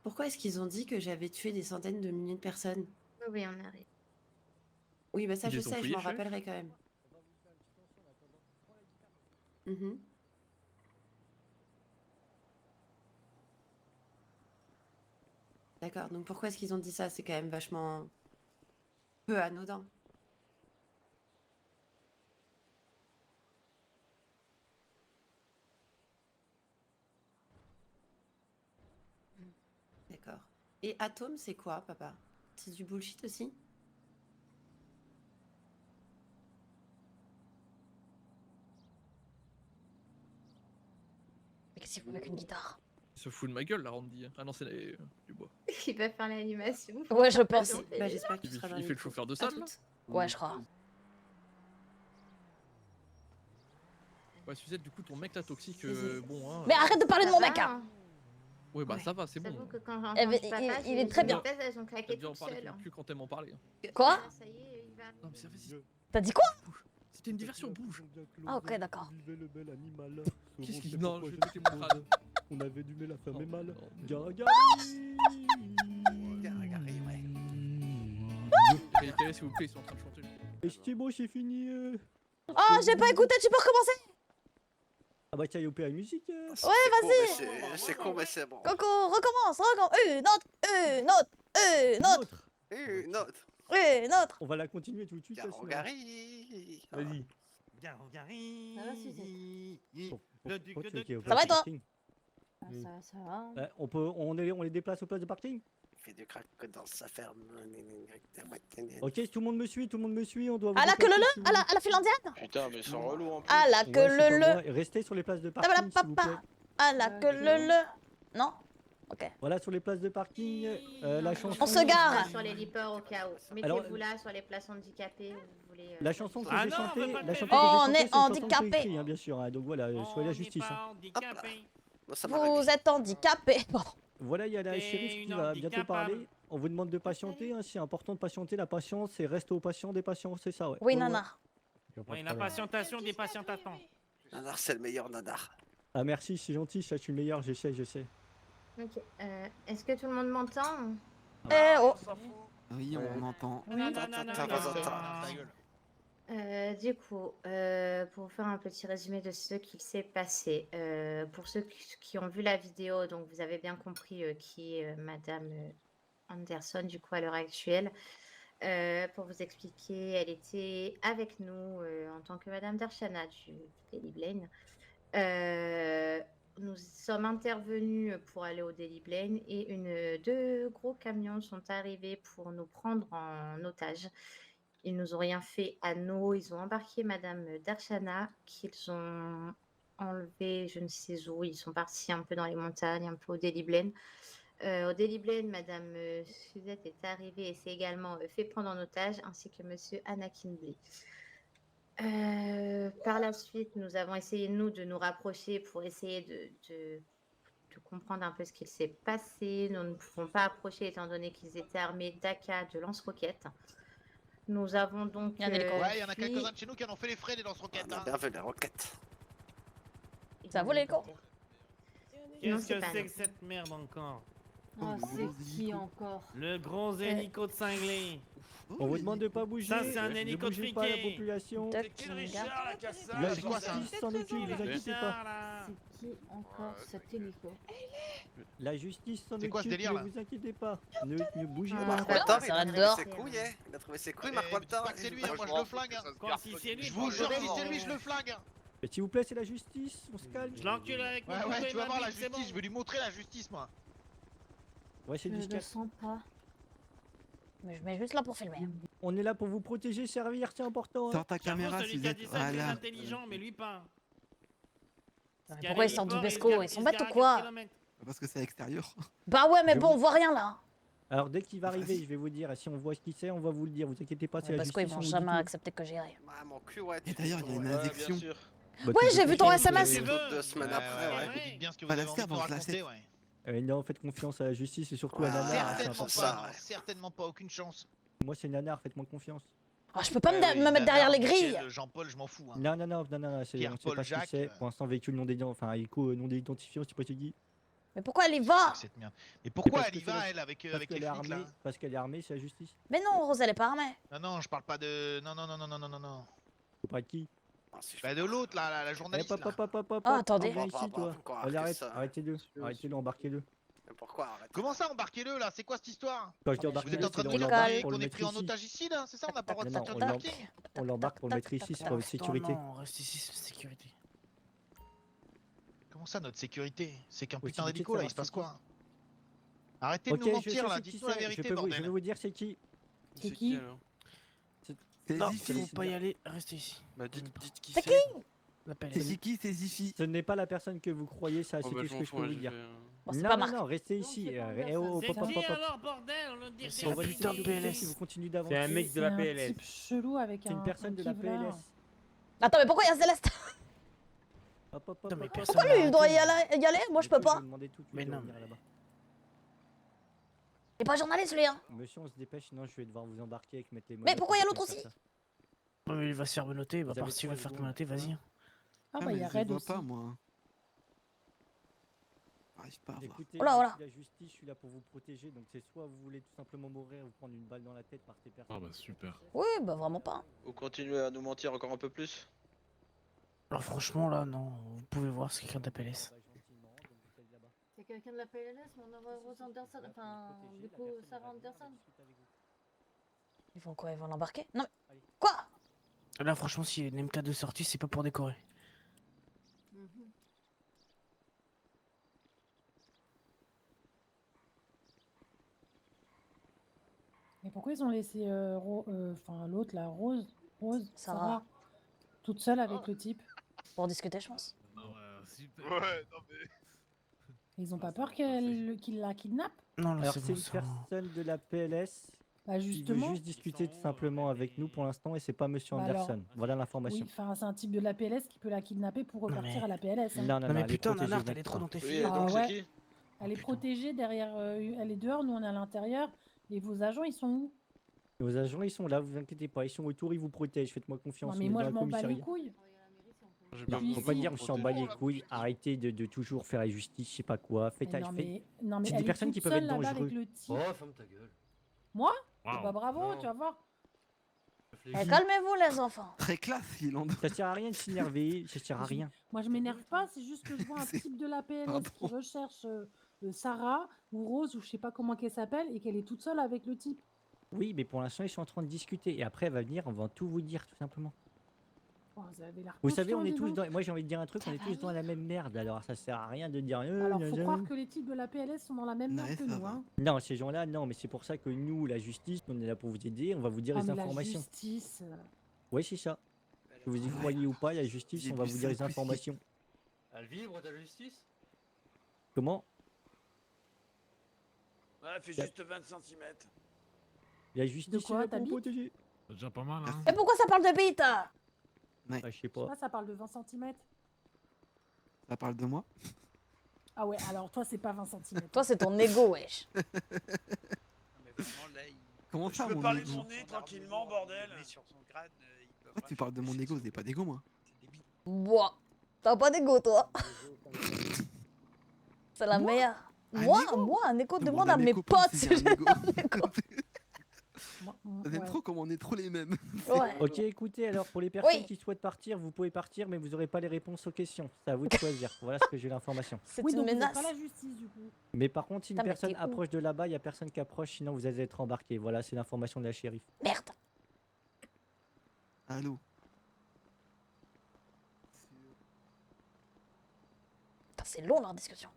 Pourquoi est-ce qu'ils ont dit que j'avais tué des centaines de milliers de personnes? Oui, on arrive. Oui, bah ça, Ils je les ont sais, je fouillés, m'en chef? rappellerai quand même. Mhm. D'accord, donc pourquoi est-ce qu'ils ont dit ça? C'est quand même vachement peu anodin. D'accord. Et Atom, c'est quoi, papa? C'est du bullshit aussi? Mais qu'est-ce qu'il faut avec une guitare? Il se fout de ma gueule, la Randy. Ah non, c'est du bois. Il va faire l'animation. Ouais, je pense. Bah, j'espère que tu Il seras dans fait les le clous. chauffeur de À salle, là? toutes. Ouais, je crois. Ouais, Suzette, du coup, ton mec là toxique, Vas-y. bon, hein. Mais arrête de parler de mon mec, hein. Ouais, bah Ouais. ça va, c'est J'avoue bon. que quand j'ai Eh ben, entendu papa, il est très bien. Elles ont T'as claqué bien en toutes parler seules. plus quand elle m'en parlait. Quoi? Ah, ça y est, il va. Non, mais vas-y, T'as dit quoi? c'était une diversion, bouge. Ah, ok, d'accord. Qu'est-ce qu'il. Non, je vais péter mon crâne. On avait du mal à faire Non, mal. non, mais- Garagari. Garagari, ouais. Quel s'il vous plaît, ils sont en train de chanter. C'est bon, c'est fini. Oh, j'ai pas écouté, tu peux recommencer? Ah bah tiens, il y a opéra musique. Ouais, vas-y. C'est con, mais c'est bon. Coco, recommence, une autre, une autre, une autre, Une autre. une autre. On va la continuer tout de suite. là, sinon. Garagari. Vas-y. Garagari. Ça va, Suzette Pourquoi tu veux qu'il y ait Ça va et toi? parking Ça va. on les déplace aux places de parking. Il fait du crack dans sa ferme. Ok, tout le monde me suit, on doit vous À la queue déplacer, le s'il vous à la plaît. finlandienne? Putain, mais ils sont relous en plus. À la Ouais, queue c'est pas le moi. Restez sur les places de parking, s'il vous plaît. papa. À la queue le. Non? Ok. Voilà, sur les places de parking, la chanson. On se gare. Sur les lippers au cas où. Alors, Mettez-vous là sur les places handicapées où vous voulez. La chanson que Ah j'ai non, on chantée, veut pas la te chanson faire. que j'ai On chantée, est c'est une chanson que j'ai handicapé. écrite, hein, bien sûr. Hein, donc voilà, soyez la justice. Hein. Vous êtes handicapé. Bon. Voilà, il y a la T'es shérif qui une va bientôt handicapable. parler. On vous demande de patienter, hein, c'est important de patienter. La patience, c'est rester aux patients, des patients, c'est ça, ouais. Oui, Ouais, nana. ouais. Oui, la patientation des patientatons. Nadar, c'est le meilleur Nadar. Ah merci, c'est gentil, ça je suis le meilleur, je sais. Ok. Est-ce que tout le monde m'entend? Eh oh. Oui, on entend. Du coup, pour faire un petit résumé de ce qu'il s'est passé, pour ceux qui ont vu la vidéo, donc vous avez bien compris qui est Madame Anderson, du coup, à l'heure actuelle. Pour vous expliquer, elle était avec nous en tant que Madame Darshana du Daily Blaine. Nous sommes intervenus pour aller au Daily Blaine et deux gros camions sont arrivés pour nous prendre en otage. Ils nous ont rien fait à nous. Ils ont embarqué Madame Darshana, qu'ils ont enlevée je ne sais où. Ils sont partis un peu dans les montagnes, un peu au Daily Blaine. Au Daily Blaine, Madame Suzette est arrivée et s'est également fait prendre en otage, ainsi que Monsieur Anakin Blee. Par la suite, nous avons essayé, nous, de nous rapprocher pour essayer de comprendre un peu ce qu'il s'est passé. Nous ne pouvons pas approcher étant donné qu'ils étaient armés d'AK, de lance-roquettes. Nous avons donc. Il y a un hélico. Ouais, il y en a fui- quelques-uns de chez nous qui en ont fait les frais des lance-roquettes. On a Hein. bien vu les roquettes. Ça vaut les cons. Non, Qu'est-ce c'est que pas c'est nous. que cette merde encore? Oh, c'est qui encore? Le gros hélico de cinglé. On vous demande de pas bouger. Ça, c'est un Ne hélico de bougez pas la friqué. population. De La C'est quoi, ça justice s'en occupe, vous inquiétez pas. C'est qui encore cet hélico? La justice s'en C'est quoi ce occupe, délire, ne là vous inquiétez pas. Ne bougez Ah, pas. Marc ouais, Walter, ça il va a trouvé dehors. ses couilles, hein. Il a trouvé ses couilles, Eh, Marc me dis Walter. pas que c'est lui, hein, moi je le flingue. Hein. Quoi, si c'est lui, Je vous jure, si c'est lui, je le flingue. Hein. Mais s'il vous plaît, c'est la justice, on se calme. Je l'encule avec mon Ouais, couteau ouais, et tu vas ma voir la bite, c'est justice, bon. je vais lui montrer la justice, moi. Ouais, c'est Je ne discret. le sens pas. Mais je mets juste là pour filmer. On est là pour vous protéger, servir, c'est important. Hein. Sors ta J'avoue, caméra, celui qui a Suzette. dit ça, c'est Voilà. intelligent, mais lui pas. Parce qu'il y a Pourquoi les ils sortent du lippers, Besco? se garent- Ils sont se bêtes ou garent à quoi? 4 kilomètres. Parce que c'est à l'extérieur. Bah ouais, mais Je bon, vous- on voit rien là. Alors dès qu'il va arriver, je vais vous dire, si on voit ce qu'il sait, on va vous le dire, vous inquiétez pas, c'est la Parce justice. qu'ils vont on vous dit jamais tout. accepter que j'y aille. Ah, mon cul, ouais. Et d'ailleurs, il y a une Ouais, injection. bien sûr. Bah, Ouais, tu j'ai fais vu ton confiance, SMS. Toutes 2 semaines après, ouais. Vous dites bien ce que vous Pas la avez envie de serve, nous on se la raconter, sait. ouais. Non, faites confiance à la justice et surtout Ouais, à Nana, c'est Certainement important. ça, pas, ouais. certainement pas, aucune chance. Moi, c'est nanar, faites-moi confiance. Ah, je peux pas me mettre derrière les grilles. Jean-Paul, je m'en fous. Hein. Non, on sait Pierre, pas Paul, ce que Jacques, c'est. Pour l'instant, véhicule non non identifié, on sait pas c'est qui. Mais pourquoi elle y va? Cette merde. Mais pourquoi parce elle que y c'est va, la- elle, avec Parce les qu'elle est flics, là armée, parce qu'elle est armée, c'est la justice. Mais non, Rose, elle est pas armée. Non, je parle pas de... Non. Faut pas de qui? Bah de l'autre, là, la journaliste, là. Ah, attendez. Viens ici, toi. Allez, arrêtez-le, embarquez-le. Pourquoi arrête? Comment ça, embarquez-le, là? C'est quoi cette histoire? Quand je dis Vous embarquez-le, êtes en train c'est de on me l'embarque dire pour qu'on le est mettre pris en ici. otage ici, là? C'est ça, on n'a pas le droit de Non, sortir du parking? on l'embarque pour le mettre ici, c'est pour votre sécurité. Non, reste ici, c'est sécurité. Comment ça, notre sécurité? C'est qu'un Aussi putain vite que d'hélico, ça, là, il se passe c'est qui quoi? Arrêtez de Ok, nous je mentir, sais là, c'est qui dites-nous la c'est, vérité, je vais bordel. vous dire c'est qui. C'est qui? C'est Non, Zifi. faut pas y aller, restez ici. Bah dites qui C'est c'est. qui? La C'est PLS. Zifi, c'est Zifi. Ce n'est pas la personne que vous croyez, ça, c'est Oh, bah, tout je ce m'en que je fous, peux moi, vous j'y dire. vais, Non, pas non, Marc. non, restez Non, ici. c'est pas Eh, oh, C'est hop, hop, qui, hop, hop. alors, bordel, on le dit On va rien. lui faire des PLS. si vous continuez d'avancer. C'est un mec de la PLS. type chelou avec C'est une personne de la PLS. Attends, mais pourquoi il y a Céleste? Hop, hop, hop, Non, mais hop, personne hop. Pourquoi lui, il doit y arrêté. aller? Moi, je peux pas. Mais non, Il est pas journaliste, lui, hein. Monsieur, on se dépêche, sinon je vais devoir vous embarquer avec mettre les Mais pourquoi il y a l'autre faire aussi? ça. Non, mais il va se faire menotter, il va Vous avez partir, il va 3 faire secondes. menotter, vas-y. Ah bah mais il y a je Red vois aussi. pas, moi. J'arrive pas à voir. Écoutez, Oh là, oh là. la justice, je suis là pour vous protéger, donc c'est soit vous voulez tout simplement mourir ou prendre une balle dans la tête par ces personnes. Ah bah super. Oui, bah vraiment pas. Vous continuez à nous mentir encore un peu plus? Alors franchement, là, non, vous pouvez voir, c'est quelqu'un de la PLS. C'est quelqu'un de la PLS, mais on envoie Rose Anderson, enfin, du coup, Sarah Anderson. Ils vont quoi? Ils vont l'embarquer? Non, mais. Quoi? Là, franchement, si y a une MK2 sortie, c'est pas pour décorer. Mais pourquoi ils ont laissé enfin l'autre, la Rose, Sarah. Sarah, toute seule avec le type? Pour discuter, je pense. Ouais, non mais... Ils ont pas peur qu'il la kidnappe? Non, là, Alors c'est c'est bon, une ça. personne de la PLS Bah qui veut justement. juste discuter tout simplement avec nous pour l'instant et c'est pas Monsieur Bah alors, Anderson. Voilà Oui, l'information. enfin c'est un type de la PLS qui peut la kidnapper pour repartir mais- à la PLS. hein. Non, Non, mais elle est putain, protégée, Nanar, vous t'allais inquiétez trop pas. dans tes Oui, filets. Ah donc ouais. c'est qui? Elle est putain. protégée derrière, elle est dehors, nous on est à l'intérieur. Et vos agents ils sont où? Nos agents ils sont là, vous inquiétez pas, ils sont autour, ils vous protègent, faites-moi confiance. Non mais on est moi dans je la m'en bats les commissariat. couilles. J'ai Non, Puis faut pas ici- dire on s'en bat les couilles, arrêtez de toujours faire la justice, je sais pas quoi. Faites, Mais non faites- mais c'est elle des est personnes toute qui peuvent seule être là-bas dangereux. avec le type. Oh, ferme ta gueule. Moi? Wow. Bah bravo, Non. tu vas voir. Eh, calmez-vous, les enfants. Très classe, il en Ça sert à rien de s'énerver, ça sert à rien. Moi je m'énerve pas, c'est juste que je vois un C'est- type de la PLS Pardon. qui recherche Sarah ou Rose ou je sais pas comment qu'elle s'appelle et qu'elle est toute seule avec le type. Oui, mais pour l'instant ils sont en train de discuter et après elle va venir, on va tout vous dire tout simplement. Oh, vous avez l'air Vous savez, on confiant, est dis tous donc. dans. Moi j'ai envie de dire un truc, on est tous dans la même merde, alors ça sert à rien de dire. Alors faut nan, croire nan. que les types de la PLS sont dans la même merde Ouais, que ça nous. va. Hein. Non, ces gens-là, non, mais c'est pour ça que nous, la justice, on est là pour vous aider, on va vous dire Ah les mais la informations. justice. Oui, c'est ça. Que vous y Ouais. croyez ou pas, la justice, J'ai on va bu vous dire les 5 whisky. informations. Elle vibre ta justice? Comment? Ouais, fait juste 20 cm. La justice, quoi, est là pour ta vous bite protéger. C'est déjà pas mal, hein. Et pourquoi ça parle de bite? Ah, je sais Je sais pas. pas, ça parle de 20 cm. Ça parle de moi? Ah ouais, alors toi c'est pas 20 cm. Toi, c'est ton ego, wesh. Mais vraiment, là, Comment ça, mon parler de ego? mon nez tranquillement, bordel. Pourquoi tu parles de mon ego? J'ai pas d'ego, moi. Bois. T'as pas d'ego, toi. C'est la meilleure. Un Moi, ego? moi, un écho, Nous, demande on a à mes mes copains, potes c'est si un j'ai ego. un écho. J'aime Ouais. trop comme on est trop les mêmes. Ouais. Ok, écoutez, alors pour les personnes Oui. qui souhaitent partir, vous pouvez partir, mais vous n'aurez pas les réponses aux questions. C'est à vous de choisir. Voilà ce que j'ai l'information. C'est Oui, une donc vous êtes menace. pas la justice du coup. Mais par contre, si une Putain, mais personne t'es où? approche de là-bas, il n'y a personne qui approche, sinon vous allez être embarqué. Voilà, c'est l'information de la shérif. Merde. Allô? Putain, c'est long leur discussion.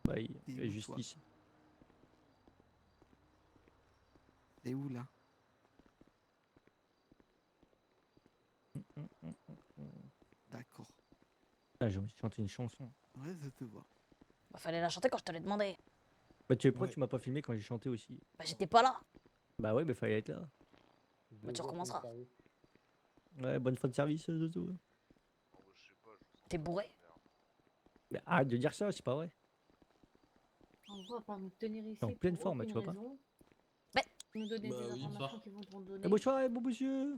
Bah, Et la où, toi? justice. T'es où, là? D'accord. Ah, j'ai envie de chanter une chanson. Ouais, je te vois. Bah, fallait la chanter quand je te l'ai demandé. Bah, tu sais pourquoi Ouais. tu m'as pas filmé quand j'ai chanté aussi? Bah, j'étais pas là. Bah ouais, mais fallait être là. Bah, tu recommenceras. Ouais, bonne fin de service, Zozo. T'es bourré. Mais arrête de dire ça, c'est pas vrai. On va pas nous tenir ici. en pleine pour forme, aucune tu vois pas? raison. Nous donner Bah des oui, informations bonsoir. qu'ils voudront donner. Eh, bonsoir, bon monsieur.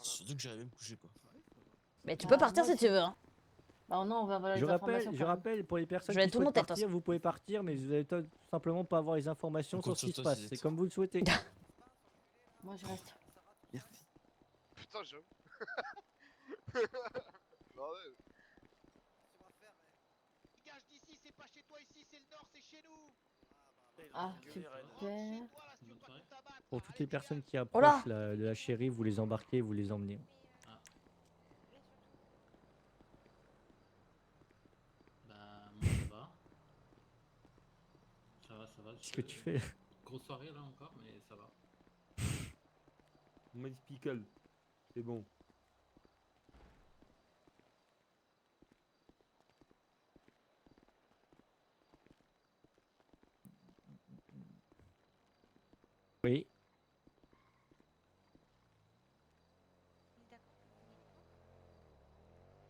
Surtout que j'allais me coucher quoi. Mais tu peux Bah, partir moi si tu aussi. veux. Hein. Bah non, on va avoir les Je informations. rappelle pour les personnes vais qui tout souhaitent noter, de toute partir, façon. vous pouvez partir, mais vous allez tout simplement pas avoir les informations sur ce qui se passe. C'est comme vous le souhaitez. Moi je reste. Merci. Putain, j'avoue. Bordel. Dégage d'ici, c'est pas chez toi ici, c'est le nord, c'est chez nous. Ah, super. Pour toutes les personnes qui Oh approchent là de la chérie, vous les embarquez, vous les emmenez. Bah moi ça va. Ça va, ça va. Qu'est-ce que tu fais? Grosse soirée là encore, mais ça va. On m'a dit pickle. C'est bon. Oui.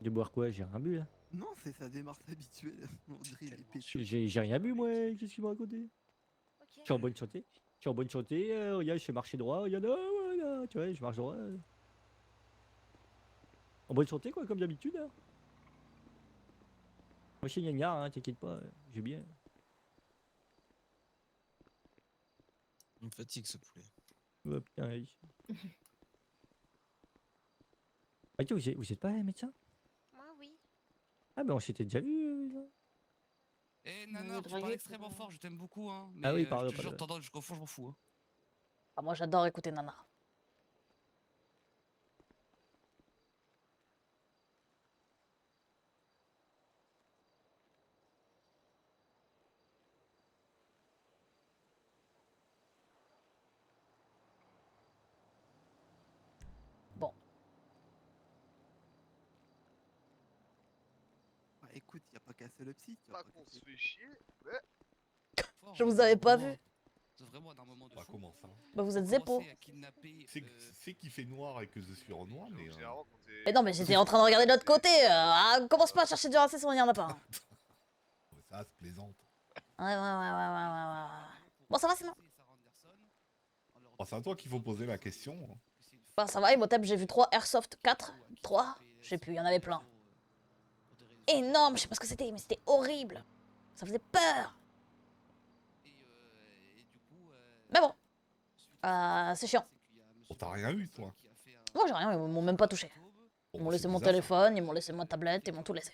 De boire quoi? J'ai rien bu là. Non, c'est sa démarche habituelle. On dirait les péchés. J'ai rien bu moi. Qu'est-ce qu'il m'a raconté? Je suis en bonne santé. Je suis en bonne santé. Regarde, je fais marcher droit. Regarde, voilà, tu vois, je marche droit. En bonne santé quoi, comme d'habitude. Hein. Moi je suis gnangnar, hein, t'inquiète pas. J'ai bien. Il me fatigue ce poulet. Oh, putain, oui. Ah, tu, vous êtes pas médecin? Moi, oui. Ah ben on s'était déjà vu. Là. Eh On Nana, est tu dragué parles pour, extrêmement fort, je t'aime beaucoup hein. Ah oui, Mais pardon, je te jure, pardon. t'entends, je confonds, je m'en fous. Hein. Ah, moi j'adore écouter Nana. Bon. Bah, écoute, y a pas qu'un seul psy. Pas qu'on se fait chier, mais. Je vous avais pas vu. C'est vraiment un moment de Bah fou. comment ça? Bah vous On êtes zépo. commençait à kidnapper, C'est qu'il fait noir et que je suis en noir, mais... Généralement, quand t'es. Mais non, mais j'étais en train de regarder de l'autre côté. Commence pas à chercher du racisme, il y en a pas. Hein. Ça, c'est plaisante. Ouais. Bon, ça va sinon? Oh, c'est à toi qu'il faut poser la question. Hein. Bah ça va, Imhotep, j'ai vu 3 Airsoft 4. 3? Je sais plus, il y en avait plein. Énorme, je sais pas ce que c'était, mais c'était horrible. Ça faisait peur. Mais bon, c'est chiant. Oh, t'as rien eu, toi? Moi j'ai rien, ils m'ont même pas touché. Ils m'ont laissé mon téléphone, ils m'ont laissé ma tablette, ils m'ont tout laissé.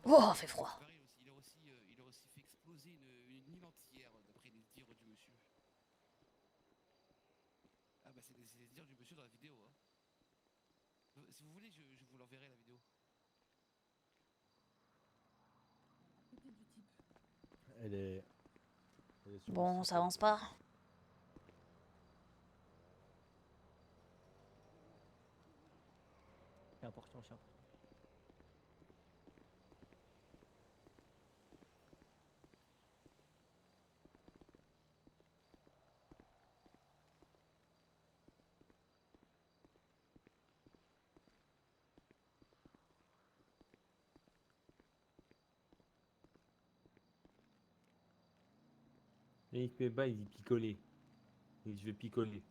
Oh, fait froid. Il a aussi fait exploser une île entière, d'après les dires du monsieur. Ah bah c'est les dires du monsieur dans la vidéo. Hein. Si vous voulez, je vous l'enverrai la vidéo. Elle est sur Bon, le ça avance pas. C'est important, c'est important. Et il fait pas, il dit picoler. Et je vais picoler.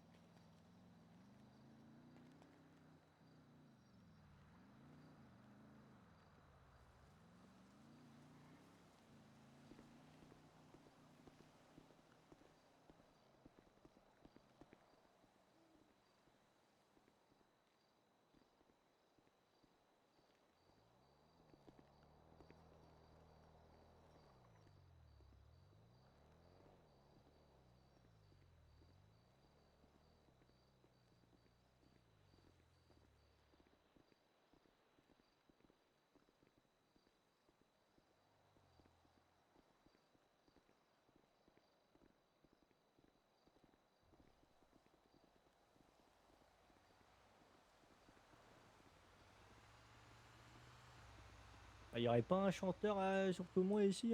Il y aurait pas un chanteur sur tout le monde ici?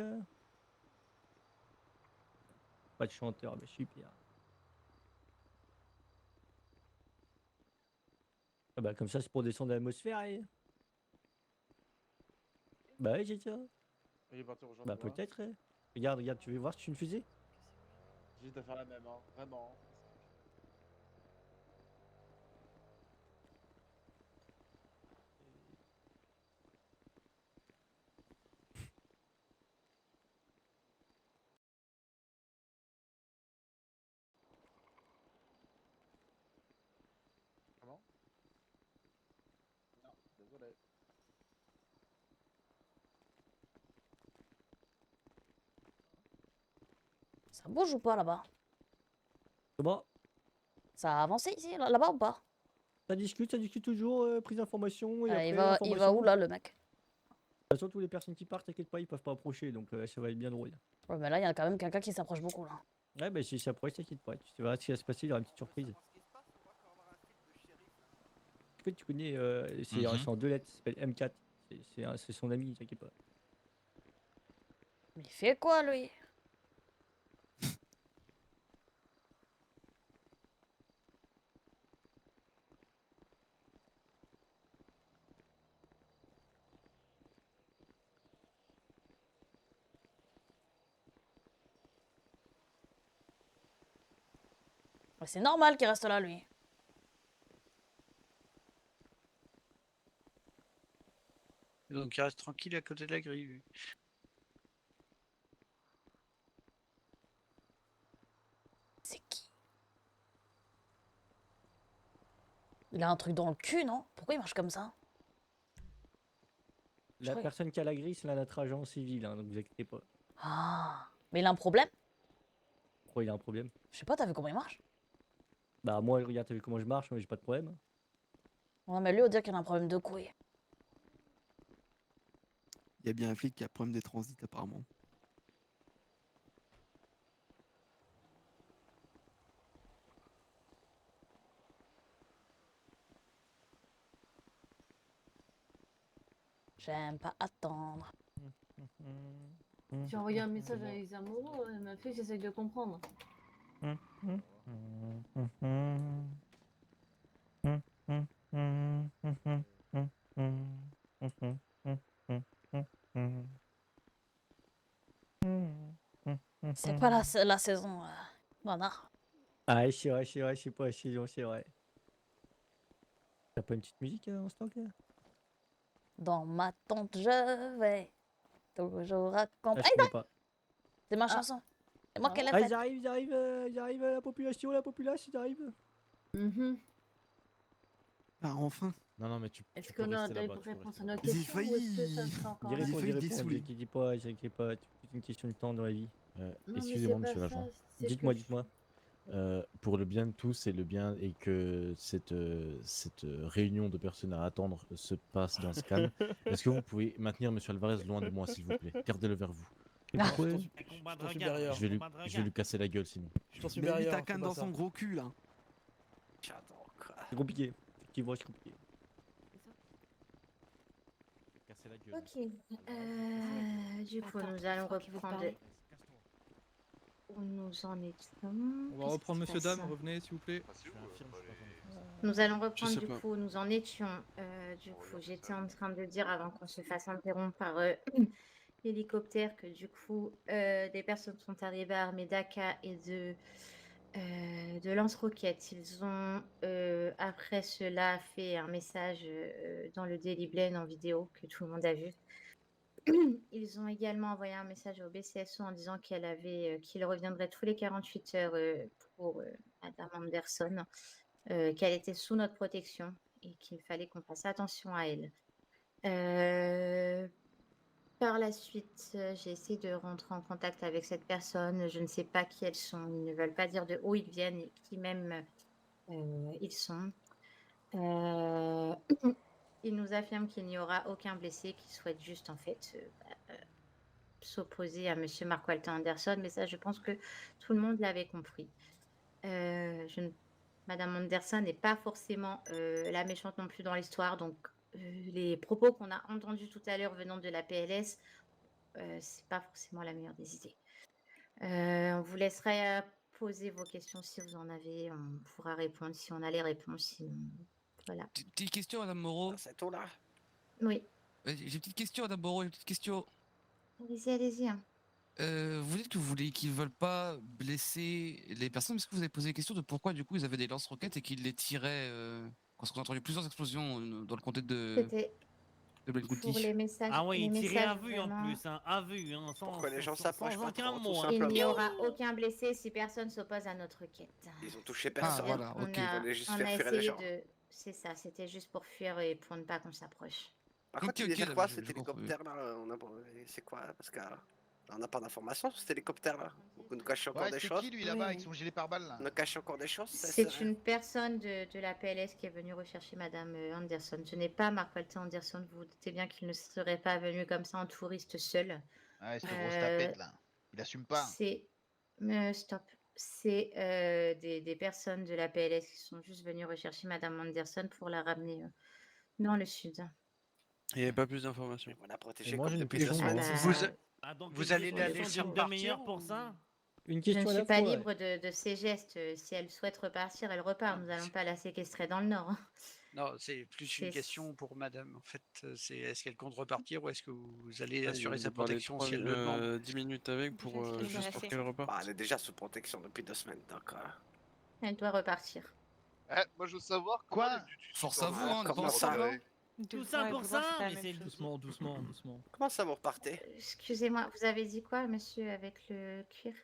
Pas de chanteur, mais super. Ah bah comme ça c'est pour descendre l'atmosphère. Bah ouais j'ai ça. Il est parti rejoindre Bah toi. peut-être. Regarde, regarde, tu veux voir si tu une fusée? J'hésite à faire la même, hein. Vraiment. Comment? Non, désolé. Ça bouge ou pas là-bas? Comment? Ça a avancé ici, là-bas ou pas? Ça discute toujours, prise d'information et Il après va où information. là le mec? De toute façon, toutes les personnes qui partent, t'inquiète pas, ils peuvent pas approcher, donc ça va être bien drôle. Ouais, mais là, il y a quand même quelqu'un qui s'approche beaucoup là. Ouais, bah si ça approche, t'inquiète pas, tu verras ce qui va se passer, il y aura une petite surprise. Est-ce que tu connais, c'est en 2 lettres, ça s'appelle M4, c'est son ami, t'inquiète pas. Mais il fait quoi lui? Ouais, c'est normal qu'il reste là lui. Donc il reste tranquille à côté de la grille. Lui. C'est qui? Il a un truc dans le cul, non? Pourquoi il marche comme ça? La croyais- personne qui a la grille, c'est notre agent civil, hein, donc vous inquiétez pas. Ah, mais il a un problème? Pourquoi il a un problème? Je sais pas, t'as vu comment il marche? Bah moi, regarde, t'as vu comment je marche, moi j'ai pas de problème. Ouais, mais lui, on dirait qu'il a un problème de couille. Il y a bien un flic qui a problème des transits apparemment. J'aime pas attendre. J'ai envoyé un message à Isamuro, elle m'a fait j'essaye de comprendre. C'est pas la saison, Nana. Ah, c'est vrai, c'est pas la saison, c'est vrai. T'as pas une petite musique en stock là? Dans ma tente, je vais toujours Ah, accompagner. je connais pas. C'est ma chanson. C'est moi qui l'ai Ah, faite. ils arrivent, la population, ils arrivent. Ah, enfin. Non, mais Est-ce qu'on a des réponses à nos Ils y questions ou est-ce que ça sera encore J'y réponds, saoulés. t'inquiète pas, c'est une question de temps dans la vie. Non, mais Excusez-moi, c'est monsieur pas l'agent. ça, c'est Dites-moi, que dites-moi. Pour le bien de tous et le bien et que cette réunion de personnes à attendre se passe dans ce calme, est-ce que vous pouvez maintenir monsieur Alvarez loin de moi, s'il vous plaît? Gardez-le vers vous. Pourquoi? Je vais lui casser la gueule sinon. Mais lui, t'as canne dans son gros cul là. C'est compliqué. Effectivement, c'est compliqué. Casser la gueule. Ok. Du coup, nous allons reprendre. Où nous en étions? On va reprendre monsieur dame, revenez s'il vous plaît. Nous allons reprendre sais du pas. coup où nous en étions. Du coup, j'étais en train de dire avant qu'on se fasse interrompre par l'hélicoptère que du coup, des personnes sont arrivées armées d'AK et de lance-roquettes. Ils ont après cela fait un message dans le Daily Blade en vidéo que tout le monde a vu. Ils ont également envoyé un message au BCSO en disant qu'il reviendrait tous les 48 heures pour Madame Anderson, qu'elle était sous notre protection et qu'il fallait qu'on fasse attention à elle. Par la suite, j'ai essayé de rentrer en contact avec cette personne. Je ne sais pas qui elles sont. Ils ne veulent pas dire de où ils viennent et qui même ils sont. Ils nous affirment qu'il n'y aura aucun blessé, qu'ils souhaitent juste en fait s'opposer à monsieur Mark Walter Anderson, mais ça, je pense que tout le monde l'avait compris. Madame Anderson n'est pas forcément la méchante non plus dans l'histoire, donc les propos qu'on a entendus tout à l'heure venant de la PLS, c'est pas forcément la meilleure des idées. On vous laisserait poser vos questions si vous en avez, on pourra répondre si on a les réponses, sinon Voilà. Petite question, Madame Moreau. C'est tout là. Oui. J'ai une petite question, Madame Moreau, une petite question. Allez-y, allez-y. Hein. Vous dites que vous voulez qu'ils veulent pas blesser les personnes. Est-ce que vous avez posé la question de pourquoi du coup ils avaient des lance-roquettes et qu'ils les tiraient parce qu'on a entendu plusieurs explosions dans le comté de C'était pour Belgouti. les messages. Ah oui, les il tirait messages à vue en vraiment. plus, hein, à vue, hein, sans, Pourquoi les gens sans s'approchent pas aucun trop, tout mot. Hein. Il n'y simplement. aura aucun blessé si personne s'oppose à notre quête. Ils ont touché Ah personne. voilà, On ok. Ils a, voulaient juste on faire a fuir les essayé gens. de. C'est ça, c'était juste pour fuir et pour ne pas qu'on s'approche. Par Ok, contre, tu veux ok, dire là, quoi je cet comprends mieux. hélicoptère là C'est quoi? Parce que on n'a pas d'informations sur cet hélicoptère là. Vous nous cachez encore Ouais, des c'est choses. qui lui là-bas avec Oui. son gilet pare-balles là? On nous cache encore des choses. C'est une personne de la PLS qui est venue rechercher Madame Anderson. Je n'ai pas Mark Walter Anderson. Vous vous doutez bien qu'il ne serait pas venu comme ça en touriste seul. Ouais, cette grosse tapette là. Il assume pas. C'est. Stop. C'est des personnes de la PLS qui sont juste venues rechercher Madame Anderson pour la ramener dans le sud. Il n'y avait pas plus d'informations. On l'a Et protégé moi, comme j'ai une depuis 2 question, semaines. moi. Ah, donc Vous une allez la question laisser d'une repartir demi-heure pour ça? Une Je ne question à suis la pas fois. libre de ses gestes. Si elle souhaite repartir, elle repart. Nous n'allons pas la séquestrer dans le nord. Hein. Non, c'est plus une C'est- question pour madame. En fait, c'est est-ce qu'elle compte repartir ou est-ce que vous allez Ah, assurer ils sa ont parlé protection si elle le demande 10 minutes avec pour juste pour qu'elle reparte. Bah, elle est déjà sous protection depuis 2 semaines, donc. Elle doit repartir. Moi je veux savoir quoi? Force à vous, hein, on n'a pas Comment envie ça de Tout ça pour ça, mais c'est... Doucement, doucement, doucement. Comment ça vous repartez? Excusez-moi, vous avez dit quoi, monsieur, avec le cuir?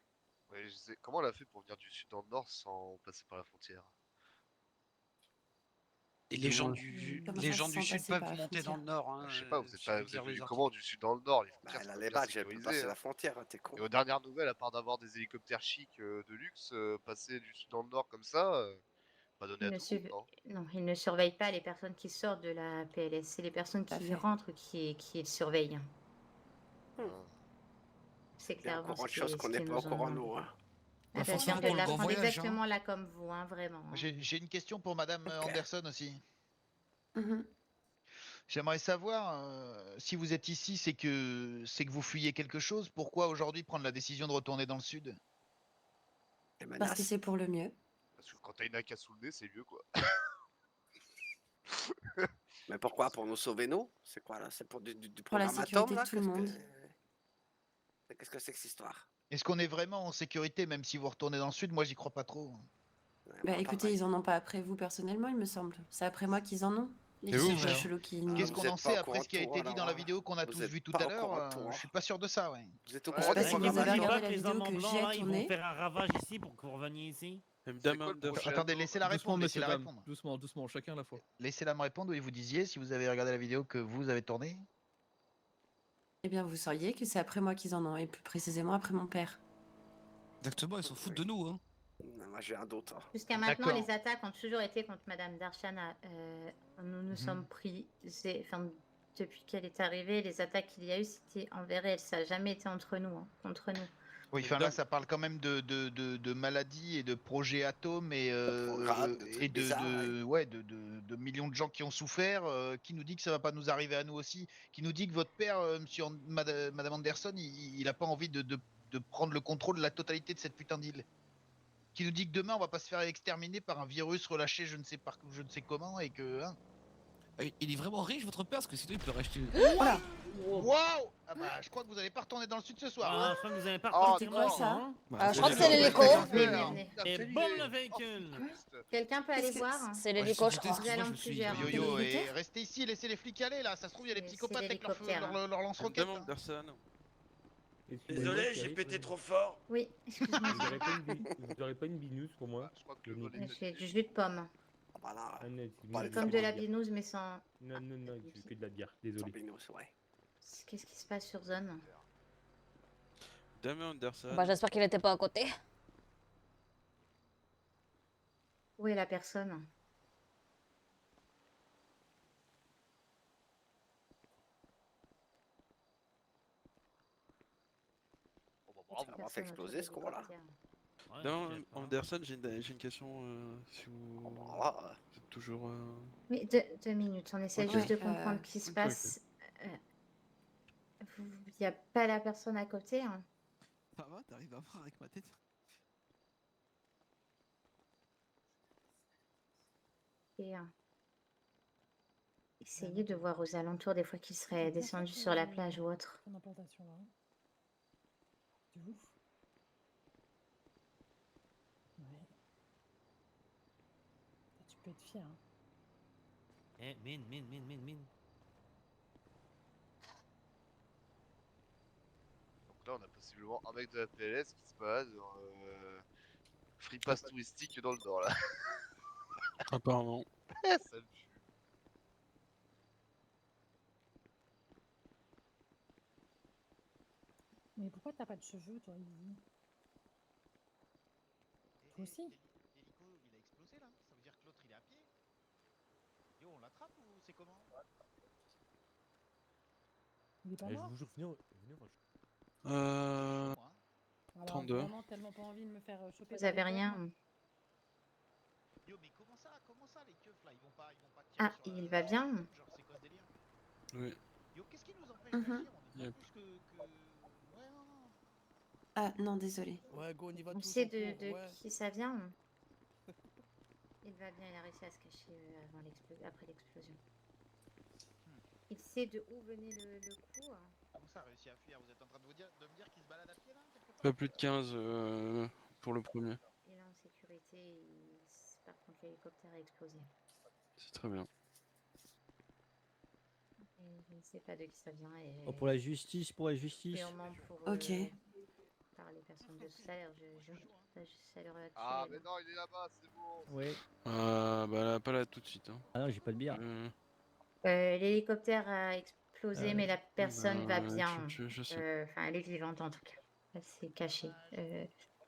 Ouais, je sais. Comment elle a fait pour venir du sud dans le nord sans passer par la frontière? Et les gens Comment les ça, gens sans du sud passer par peuvent la monter dans frontière? le nord. Hein, Je sais pas, vous êtes suffit de lire venu les comment du sud dans le nord? Les Bah, frontières elle a sont les bien badges, elle peut sécurisées, passer hein. la frontière, t'es con. Et aux dernières nouvelles, à part d'avoir des hélicoptères chics de luxe, passer du sud dans le nord comme ça, pas donné Il à ne, tout le monde, non? non, il ne surveille pas les personnes qui sortent de la PLS. C'est les personnes Tout à qui fait. rentrent qui surveillent. Ah. C'est Il y a clairement encore ce autre chose qu'on qu'ils n'est pas nous au ont courant, demandé. nous. Ah Bah, bah, je forcément viens de pour le grand l'apprendre voyage, hein. exactement là comme vous, hein, vraiment. Hein. J'ai une question pour Madame Anderson aussi. Mhm. J'aimerais savoir si vous êtes ici, c'est que vous fuyez quelque chose. Pourquoi aujourd'hui prendre la décision de retourner dans le sud? Les Parce que menaces. c'est pour le mieux. Parce que quand t'as une AK sous le nez, c'est mieux quoi. Mais pourquoi? Pour nous sauver, nous? C'est quoi là? C'est pour du Pour la programme sécurité atome là? de tout le monde. Qu'est-ce que c'est que cette histoire? Est-ce qu'on est vraiment en sécurité même si vous retournez dans le sud? Moi, j'y crois pas trop. Ouais, Bah moi, écoutez, pareil. ils en ont pas après vous personnellement, il me semble. C'est après moi qu'ils en ont. Les Et vous, petits frère chelous qui... Qu'est-ce vous qu'on êtes en pas sait au après courant ce qui a de été tout, dit dans la alors, vidéo qu'on a vous tous êtes vu tout pas à au courant l'heure? de tout, hein. Je suis pas sûr de ça, ouais. Vous êtes au Ouais, courant Parce des que vous avez programmes Je regardé sais la pas que les vidéo hommes en que blanc, j'ai là, ils vont tournée. faire un ravage ici pour que vous reveniez ici. Dame Anderson. Attendez, laissez-la Doucement, répondre, monsieur, laissez-la dame. répondre. Doucement, doucement, chacun à la fois. Laissez-la me répondre, oui, vous disiez, si vous avez regardé la vidéo que vous avez tournée. Eh bien, vous sauriez que c'est après moi qu'ils en ont, et plus précisément après mon père. Exactement, ils s'en foutent de nous. Hein. Non, moi j'ai un doute. Hein. Jusqu'à maintenant, D'accord. les attaques ont toujours été contre Madame Darshana. Nous nous sommes pris, enfin, depuis qu'elle est arrivée, les attaques qu'il y a eu, c'était envers elle. Ça n'a jamais été entre nous, hein, contre nous. Oui, enfin là, ça parle quand même de maladies et de projets atomes et, Programmes, de trucs bizarres, de millions de gens qui ont souffert. Qui nous dit que ça va pas nous arriver à nous aussi? Qui nous dit que votre père, Madame Anderson, il a pas envie de prendre le contrôle de la totalité de cette putain d'île? Qui nous dit que demain on va pas se faire exterminer par un virus relâché je ne sais comment et que hein. Il est vraiment riche, votre père, parce que sinon il peut racheter. Voilà. Waouh! Ah bah je crois que vous allez pas retourner dans le sud ce soir. Ah, hein. je crois que vous n'allez pas Oh, repartir c'est quoi, maintenant, ça hein. Je crois que c'est l'hélico. Venez, venez. Et boum le véhicule. Quelqu'un peut aller Qu'est-ce que voir? C'est l'hélico, je j'étais crois. stressé, Nous allons je me suis- plusieurs. Yo Et yo, et l'hélicoptère restez ici, laissez les flics aller là, ça se trouve il y a des C'est psychopathes avec l'hélicoptère, hein. leur lance-roquettes. Dame hein. Anderson. Désolé, j'ai pété trop fort. Oui, excuse-moi. Vous aurez pas une binouze pour moi? Je crois que le vol est J'ai du jus de pomme. Ah bah là, Ah non, Pas les Comme de la bière. binouse, mais sans. non, je fais que de la bière, sans désolé. binous, ouais. Qu'est-ce qui se passe sur zone? Dame Anderson. Bah, j'espère qu'il était pas à côté. Où est la personne? Oh, bah, Ça bravo. va pas fait exploser ce con-là. Ouais, Dame t'inquiète pas. Anderson, j'ai une question. Si vous, Oh, bah, là, vous êtes toujours. Oui, deux minutes. On essaie Ok. juste de comprendre ce qui se Ok, passe. Il n'y a pas la personne à côté, hein. Ça va, t'arrives à voir avec ma tête? Et, Essayez de voir aux alentours des fois qu'il serait descendu sur la plage ou autre. Ton implantation là. C'est ouf. Ouais. Tu peux être fier. Hein. Eh, mine. Donc là, on a possiblement un mec de la PLS qui se balade dans free pass touristique dans le nord là. Apparemment. Ça me tue. Mais pourquoi t'as pas de cheveux, toi, Izzy? Toi aussi? L'hélico, il a explosé là. Ça veut dire que l'autre il est à pied. Yo, on l'attrape ou c'est comment? Il est pas Je mort? vous jure, venez, Alors, 32. vraiment tellement pas envie de me faire choper. Vous par avez des rien? keufs. Yo, mais comment ça les keufs là? Ils vont pas tirer Ah, sur il va bien? Genre, c'est quoi ce délire? Oui. Yo, qu'est-ce qui nous empêche Mhm. d'agir? On est Yep. pas plus que... Ouais, non. Ah non, désolé. Ouais, go, on y va On tous sait en cours, de ouais. qui ça vient? Il va bien, il a réussi à se cacher après l'explosion. Il sait de où venait le coup? Comment ça a réussi à fuir? Vous êtes en train de me dire qu'il se balade à pied là quelque part? Pas plus de 15 pour le premier. Il est en sécurité, par contre l'hélicoptère a explosé. C'est très bien. Et je ne sais pas de qui ça vient. Et Oh, pour la justice, pour la justice. purement pour Ok. par les personnes de tout à l'heure, ça leur a tué. Ah, mais non, il est là-bas, c'est bon. Ouais. Bah là, pas là tout de suite. Hein. Ah non, j'ai pas de bière. L'hélicoptère a explosé, mais la personne va bah, bien. je sais. Enfin, elle est vivante en tout cas. Elle s'est cachée.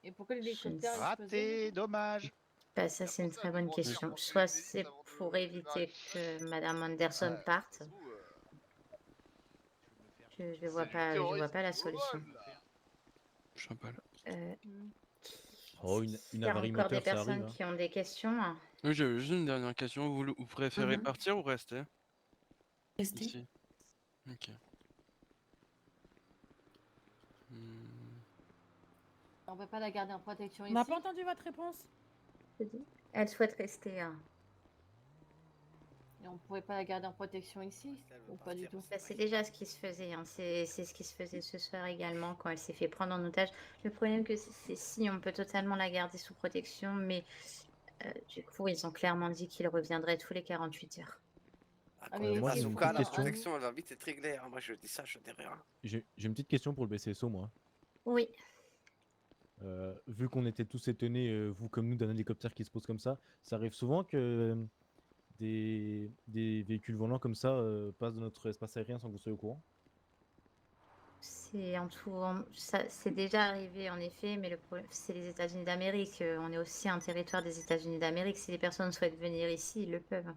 Et pourquoi je ne l'hélicoptère sais- a explosé? Raté, dommage. Bah, ça, c'est une très bonne question. Soit c'est pour éviter que Madame Anderson parte. Je vois pas la solution. Je sais pas là. Oh, une Il y a avarie encore des moteur, ça personnes arrive. Hein. qui ont des questions. Oui, j'avais juste une dernière question. Vous préférez Mhm. partir ou rester Restez. ici? Ok. On peut pas la garder en protection On ici. n'a pas entendu votre réponse. Elle souhaite rester. Et on pouvait pas la garder en protection ici? Ou pas du tout? Bah, c'est déjà ce qui se faisait. Hein. C'est ce qui se faisait ce soir également quand elle s'est fait prendre en otage. Le problème que c'est si on peut totalement la garder sous protection, mais du coup ils ont clairement dit qu'ils reviendraient tous les 48 heures. Ah, mais moi, si j'ai vous une pouvez petite La question. protection, elle va vite être réglée. Hein. Moi, je dis ça, je dis rien. J'ai une petite question pour le BCSO, moi. Oui. Vu qu'on était tous étonnés, vous comme nous, d'un hélicoptère qui se pose comme ça arrive souvent que des véhicules volants comme ça passent dans notre espace aérien sans que vous soyez au courant? C'est déjà arrivé en effet, mais le problème c'est les États-Unis d'Amérique. On est aussi un territoire des États-Unis d'Amérique. Si les personnes souhaitent venir ici, ils le peuvent.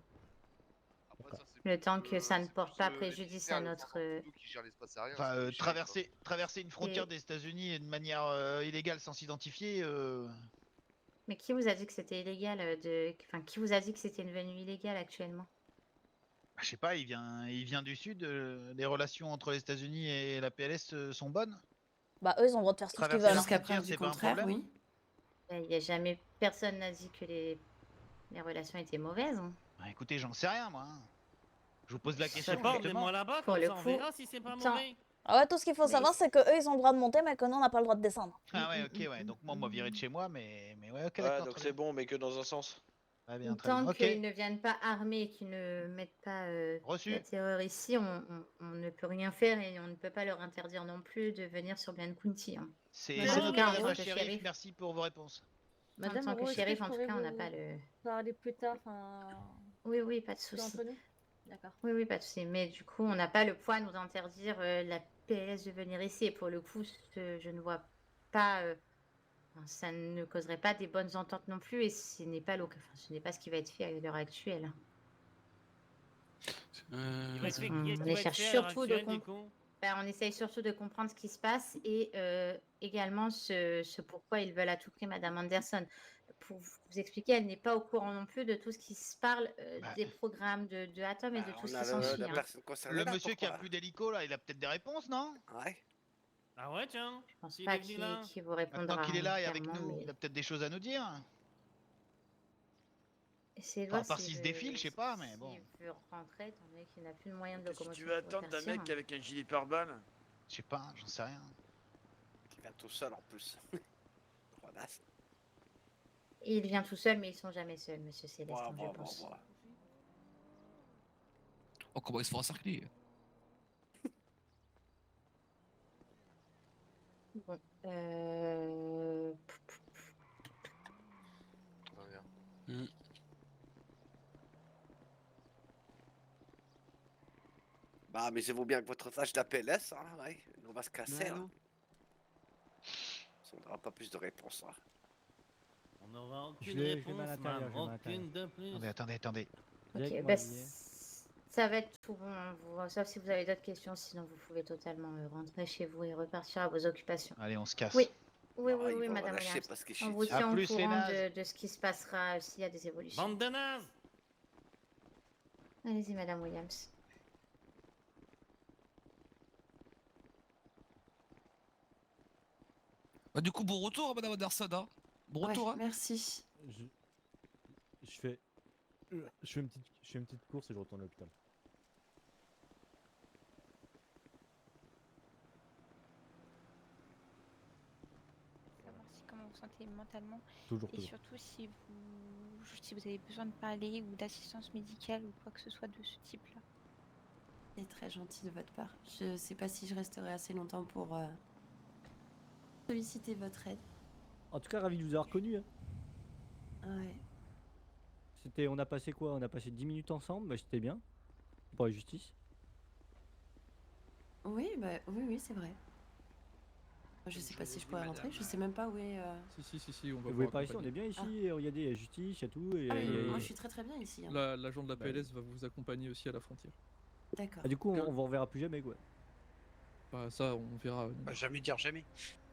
Le temps que ça ne porte pas préjudice à notre. Qui gère l'espace aérien. Enfin, c'est pas les chiens, traverser une frontière Et- des États-Unis de manière illégale sans s'identifier. Mais qui vous a dit que c'était illégal Enfin, qui vous a dit que c'était une venue illégale actuellement? Bah, je sais pas, il vient du sud. Les relations entre les États-Unis et la PLS sont bonnes. Bah, eux, ils ont le droit de faire ce qu'ils Traverser veulent. la hein. Jusqu'à frontière, preuve du c'est pas un contraire, problème. oui. Il n'y a jamais personne n'a dit que les relations étaient mauvaises. Hein. Bah, écoutez, j'en sais rien, moi. Hein. Je vous pose la Je question. sais pas, justement. emmenez-moi là-bas, Pour comme le ça on coup, verra si c'est pas attends. mauvais. Ah ouais, tout ce qu'il faut Mais savoir, c'est que eux, ils ont le droit de monter, mais que nous, on n'a pas le droit de descendre. Ah ouais, ok, ouais. Donc moi, on m'a viré de chez moi, mais ouais, ok, Ouais, d'accord. donc très c'est bien. bon, mais que dans un sens. Très bien, très bien. Tant Ok. qu'ils ne viennent pas armés, qu'ils ne mettent pas Reçu. la terreur ici, on ne peut rien faire et on ne peut pas leur interdire non plus de venir sur Bien County. Hein. C'est En tout cas, en noté, tant que shérif. shérif. Merci pour vos réponses. En tant que Rose, est-ce shérif, je en tout pourrais cas, on n'a vous pas le. parler plus tard, enfin... Oui, pas de plus souci. entre nous? D'accord. Oui, pas de souci. Mais du coup, on n'a pas le poids de nous interdire la PLS de venir ici. Et pour le coup, je ne vois pas. Enfin, ça ne causerait pas des bonnes ententes non plus. Et ce n'est pas ce n'est pas ce qui va être fait à l'heure actuelle. On essaie surtout de on essaye surtout de comprendre ce qui se passe et également ce pourquoi ils veulent à tout prix Madame Anderson. Pour vous expliquer, elle n'est pas au courant non plus de tout ce qui se parle des programmes de Atom et de tout ce qui s'ensuit. la Hein. personne concernée. Le là, monsieur qui a pourquoi plus d'hélico, là, il a peut-être des réponses, non? Ouais. Ah ouais, tiens. Je pense s'il pas est venu là. qu'il vous répondra. Maintenant qu'il est là et avec clairement, nous, mais- il a peut-être des choses à nous dire. C'est Enfin, voir à part s'il s'il se veut- défile, je sais pas, mais bon. S'il veut rentrer, étant donné qu'il n'a plus de moyen de Si locomotion. tu veux pour attendre d'un répartir. mec avec un gilet pare-balles. Je sais pas, j'en sais rien. Qui vient tout seul en plus. Voilà. Il vient tout seul, mais ils sont jamais seuls, monsieur Célestin, je pense. Voilà. Oh, comment ils se font encercler? Bon, Tout va bien. Bah, amusez-vous bien avec votre tâche d'APLS, hein, ouais. On va se casser, Ouais, là. non. On n'aura pas plus de réponses, hein. On n'aura Je aucune vais à réponse, l'intérieur, même je vais à l'intérieur. aucune de plus. Attendez. ok, Direct, bah, moi, billet. ça va être tout bon, sauf si vous avez d'autres questions, sinon vous pouvez totalement rentrer chez vous et repartir à vos occupations. Allez, on se casse. Oui, Ah, ils vont madame relâcher Williams. parce qu'ils On chient vous dessus. tient À au plus, les courant nazes. de ce qui se passera s'il y a des évolutions. Bande de nazes. Allez-y, madame Williams. Bah, du coup, bon retour, madame Anderson. Hein. Bon retour. Hein. Merci. Je fais une petite course et je retourne à l'hôpital. Savoir comment vous sentez mentalement Toujours, et toujours. surtout si vous avez besoin de parler ou d'assistance médicale ou quoi que ce soit de ce type-là. C'est très gentil de votre part. Je sais pas si je resterai assez longtemps pour solliciter votre aide. En tout cas, ravi de vous avoir connu. Hein. Ouais. On a passé quoi? On a passé 10 minutes ensemble, bah, c'était bien. Pour la justice. Oui, oui, c'est vrai. Je sais pas si je pourrais rentrer, je sais même pas où est. Si, on va Vous vous voyez par ici, on est bien ici, regardez, il y a justice, il y a tout. Et, Ah oui, et- moi je suis très bien ici. Hein. L'agent de la PLS va vous accompagner aussi à la frontière. D'accord. Ah, du coup, on vous reverra plus jamais, quoi. Bah, ça, on verra. Bah, jamais dire jamais.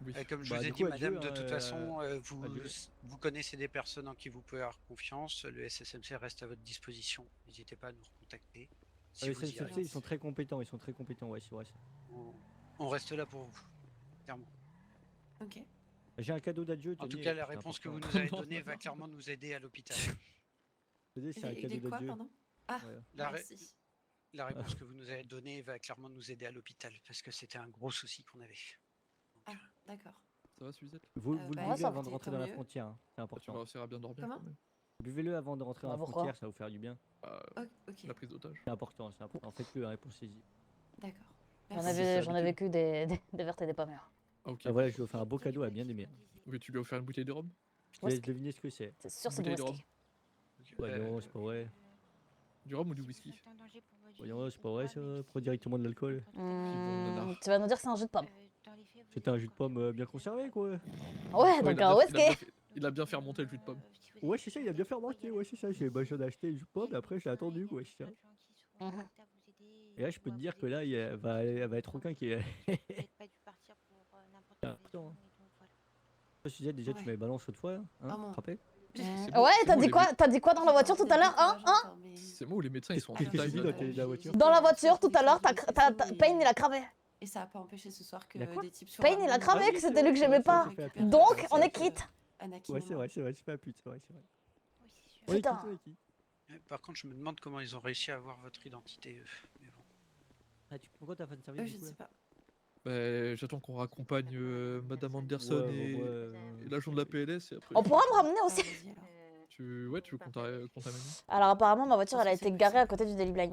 Oui. Comme je Bah, vous ai du dit, coup, madame, adieu, de toute hein, façon, adieu. vous connaissez des personnes en qui vous pouvez avoir confiance. Le SSMC reste à votre disposition. N'hésitez pas à nous recontacter. Si Les vous y SNCF, allez. ils sont très compétents, ouais, c'est vrai. On reste là pour vous, clairement. Ok. J'ai un cadeau d'adieu. En tout tenez, cas, la c'est réponse que important. vous nous avez donnée va clairement nous aider à l'hôpital. Tenez, c'est un Il est cadeau quoi, d'adieu. pardon? Ah, La, ré- merci. la réponse que vous nous avez donnée va clairement nous aider à l'hôpital parce que c'était un gros souci qu'on avait. Ah, d'accord. Ça va, Suzette? Vous le bah, buvez ça avant de va, rentrer tant dans la mieux. frontière, hein, c'est Tu important. réussiras à bien dormir Comment? quand même. Buvez-le avant de rentrer dans la pourquoi frontière, ça va vous faire du bien. Ok, La prise d'otage. C'est important, c'est important. Faites-le, hein, pensez-y. d'accord. J'en Merci. ai vécu des vertes et des pas mûres. Ah, ok. Ah, voilà, je lui ai offert un beau cadeau à bien aimer. Oui, tu lui as offert une bouteille de rhum? Je te laisse deviner ce que c'est. C'est sûr, c'est du Bouteille de whisky. Ouais, non, c'est pas vrai. Du rhum ou du whisky? Voyons, c'est pas vrai, ça. Prends directement de l'alcool. Tu vas nous dire que c'est un jus de pomme. C'était un jus de pomme bien conservé, quoi. Ouais, donc un whisky. Il a bien fait remonter le jus de pomme. Ouais, c'est ça, il a bien fait remarquer, ouais, c'est ça. J'en ai acheté le jus de pomme, et après, j'ai attendu, quoi, c'est ça. Et là, je peux te dire que là, elle va être aucun qui est. Attends. Toi, Suzette, déjà, tu m'avais balancé l'autre fois, hein, Ah, mon- tu te rappelles? Ouais, t'as dit quoi dans la voiture tout à l'heure, hein? C'est moi où les médecins ils sont en Qu'est-ce que tu time, dis dans la voiture? Dans la voiture tout à l'heure, Payne il a cravé. Et ça a pas empêché ce soir que Il a quoi des types sur Payne il a Arnaud- cravé, oui, que c'est c'était vrai, lui que c'est j'aimais vrai, pas. c'est vrai, récupère Donc, cette, on est quitte. Anakin Ouais, et c'est moi. vrai, c'est pas pute, c'est vrai. Putain. On est quitte. Par contre, je me demande comment ils ont réussi à avoir votre identité. Mais bon. Ah, pourquoi t'as fait de service Je du coup, ne là sais pas. Bah, j'attends qu'on raccompagne Madame Anderson Ouais, et l'agent de la PLS et après. On pourra me ramener Ah, aussi. vas-y, alors. Tu veux qu'on t'amène? Alors apparemment ma voiture elle a été garée à côté du Daily Blind.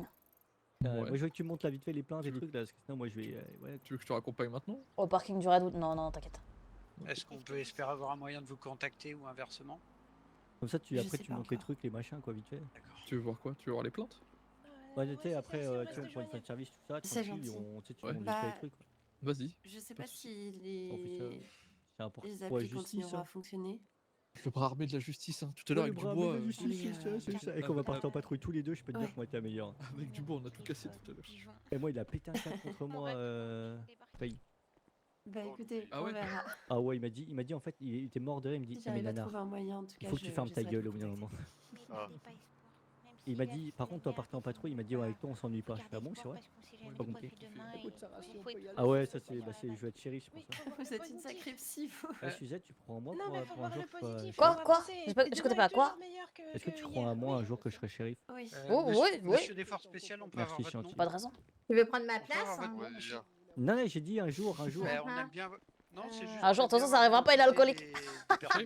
Ouais. Moi, je veux que tu montes là vite fait les plaintes et trucs là, parce que sinon, moi, je vais. Ouais. Tu veux que je te raccompagne maintenant? Au parking du Redwood. Non, t'inquiète. Est-ce qu'on peut espérer avoir un moyen de vous contacter ou inversement? Comme ça, Je après, sais tu pas montes les encore. trucs, les machins, quoi, vite fait. Tu veux voir quoi? Tu veux voir les plaintes? Ouais, tu sais, après, tu vois, pour une fin de service, tout ça, C'est tranquille, gentil. tu Ouais. montes vite Bah, fait les trucs, quoi. Vas-y. Je sais Pas pas de si On fait ça. les, C'est important les pour la applis justice. continueront Hein. à fonctionner. Le bras armé de la justice, hein. Tout à l'heure Ouais, avec le bras Dubois. armé de la justice, oui, c'est ça. Et qu'on va partir en patrouille tous les deux, je peux te dire qu'on va être meilleur. Avec Dubois, on a tout cassé tout à l'heure. Et moi, il a pété un câble contre moi, Paye. Bah écoutez, Ah on ouais verra. Ah ouais, il m'a dit en fait, il était mort de rire, il me dit, Si ah mais j'arrive à nanar, trouver un moyen, en tout cas, il faut que tu fermes ta j'essaierai gueule de au bout d'un contacter. moment. Ah. il m'a dit, par contre, toi, partais en patrouille, il m'a dit, ouais, avec toi, on s'ennuie pas. Je fais, ah bon, c'est vrai? J'ai pas compris. Ah ouais, ça, c'est, bah, je vais être shérif, c'est pour ça. Vous êtes une sacrée psy, vous. Suzette, tu crois en moi Non, pour, mais pour faut un voir jour le que je sois positif, shérif? Quoi? Je connais pas quoi? Est-ce que tu crois en moi un jour que je serai shérif? Oui. Oh, oui, Monsieur oui. des forces spéciales, on peut Merci, avoir votre nom? gentil. Pas de raison. Tu veux prendre ma On peut avoir place votre hein nom, monsieur? Non, non, j'ai dit un jour. Ben, on aime bien. Non, c'est juste. Un jour, de toute façon, ça arrivera pas, il est alcoolique.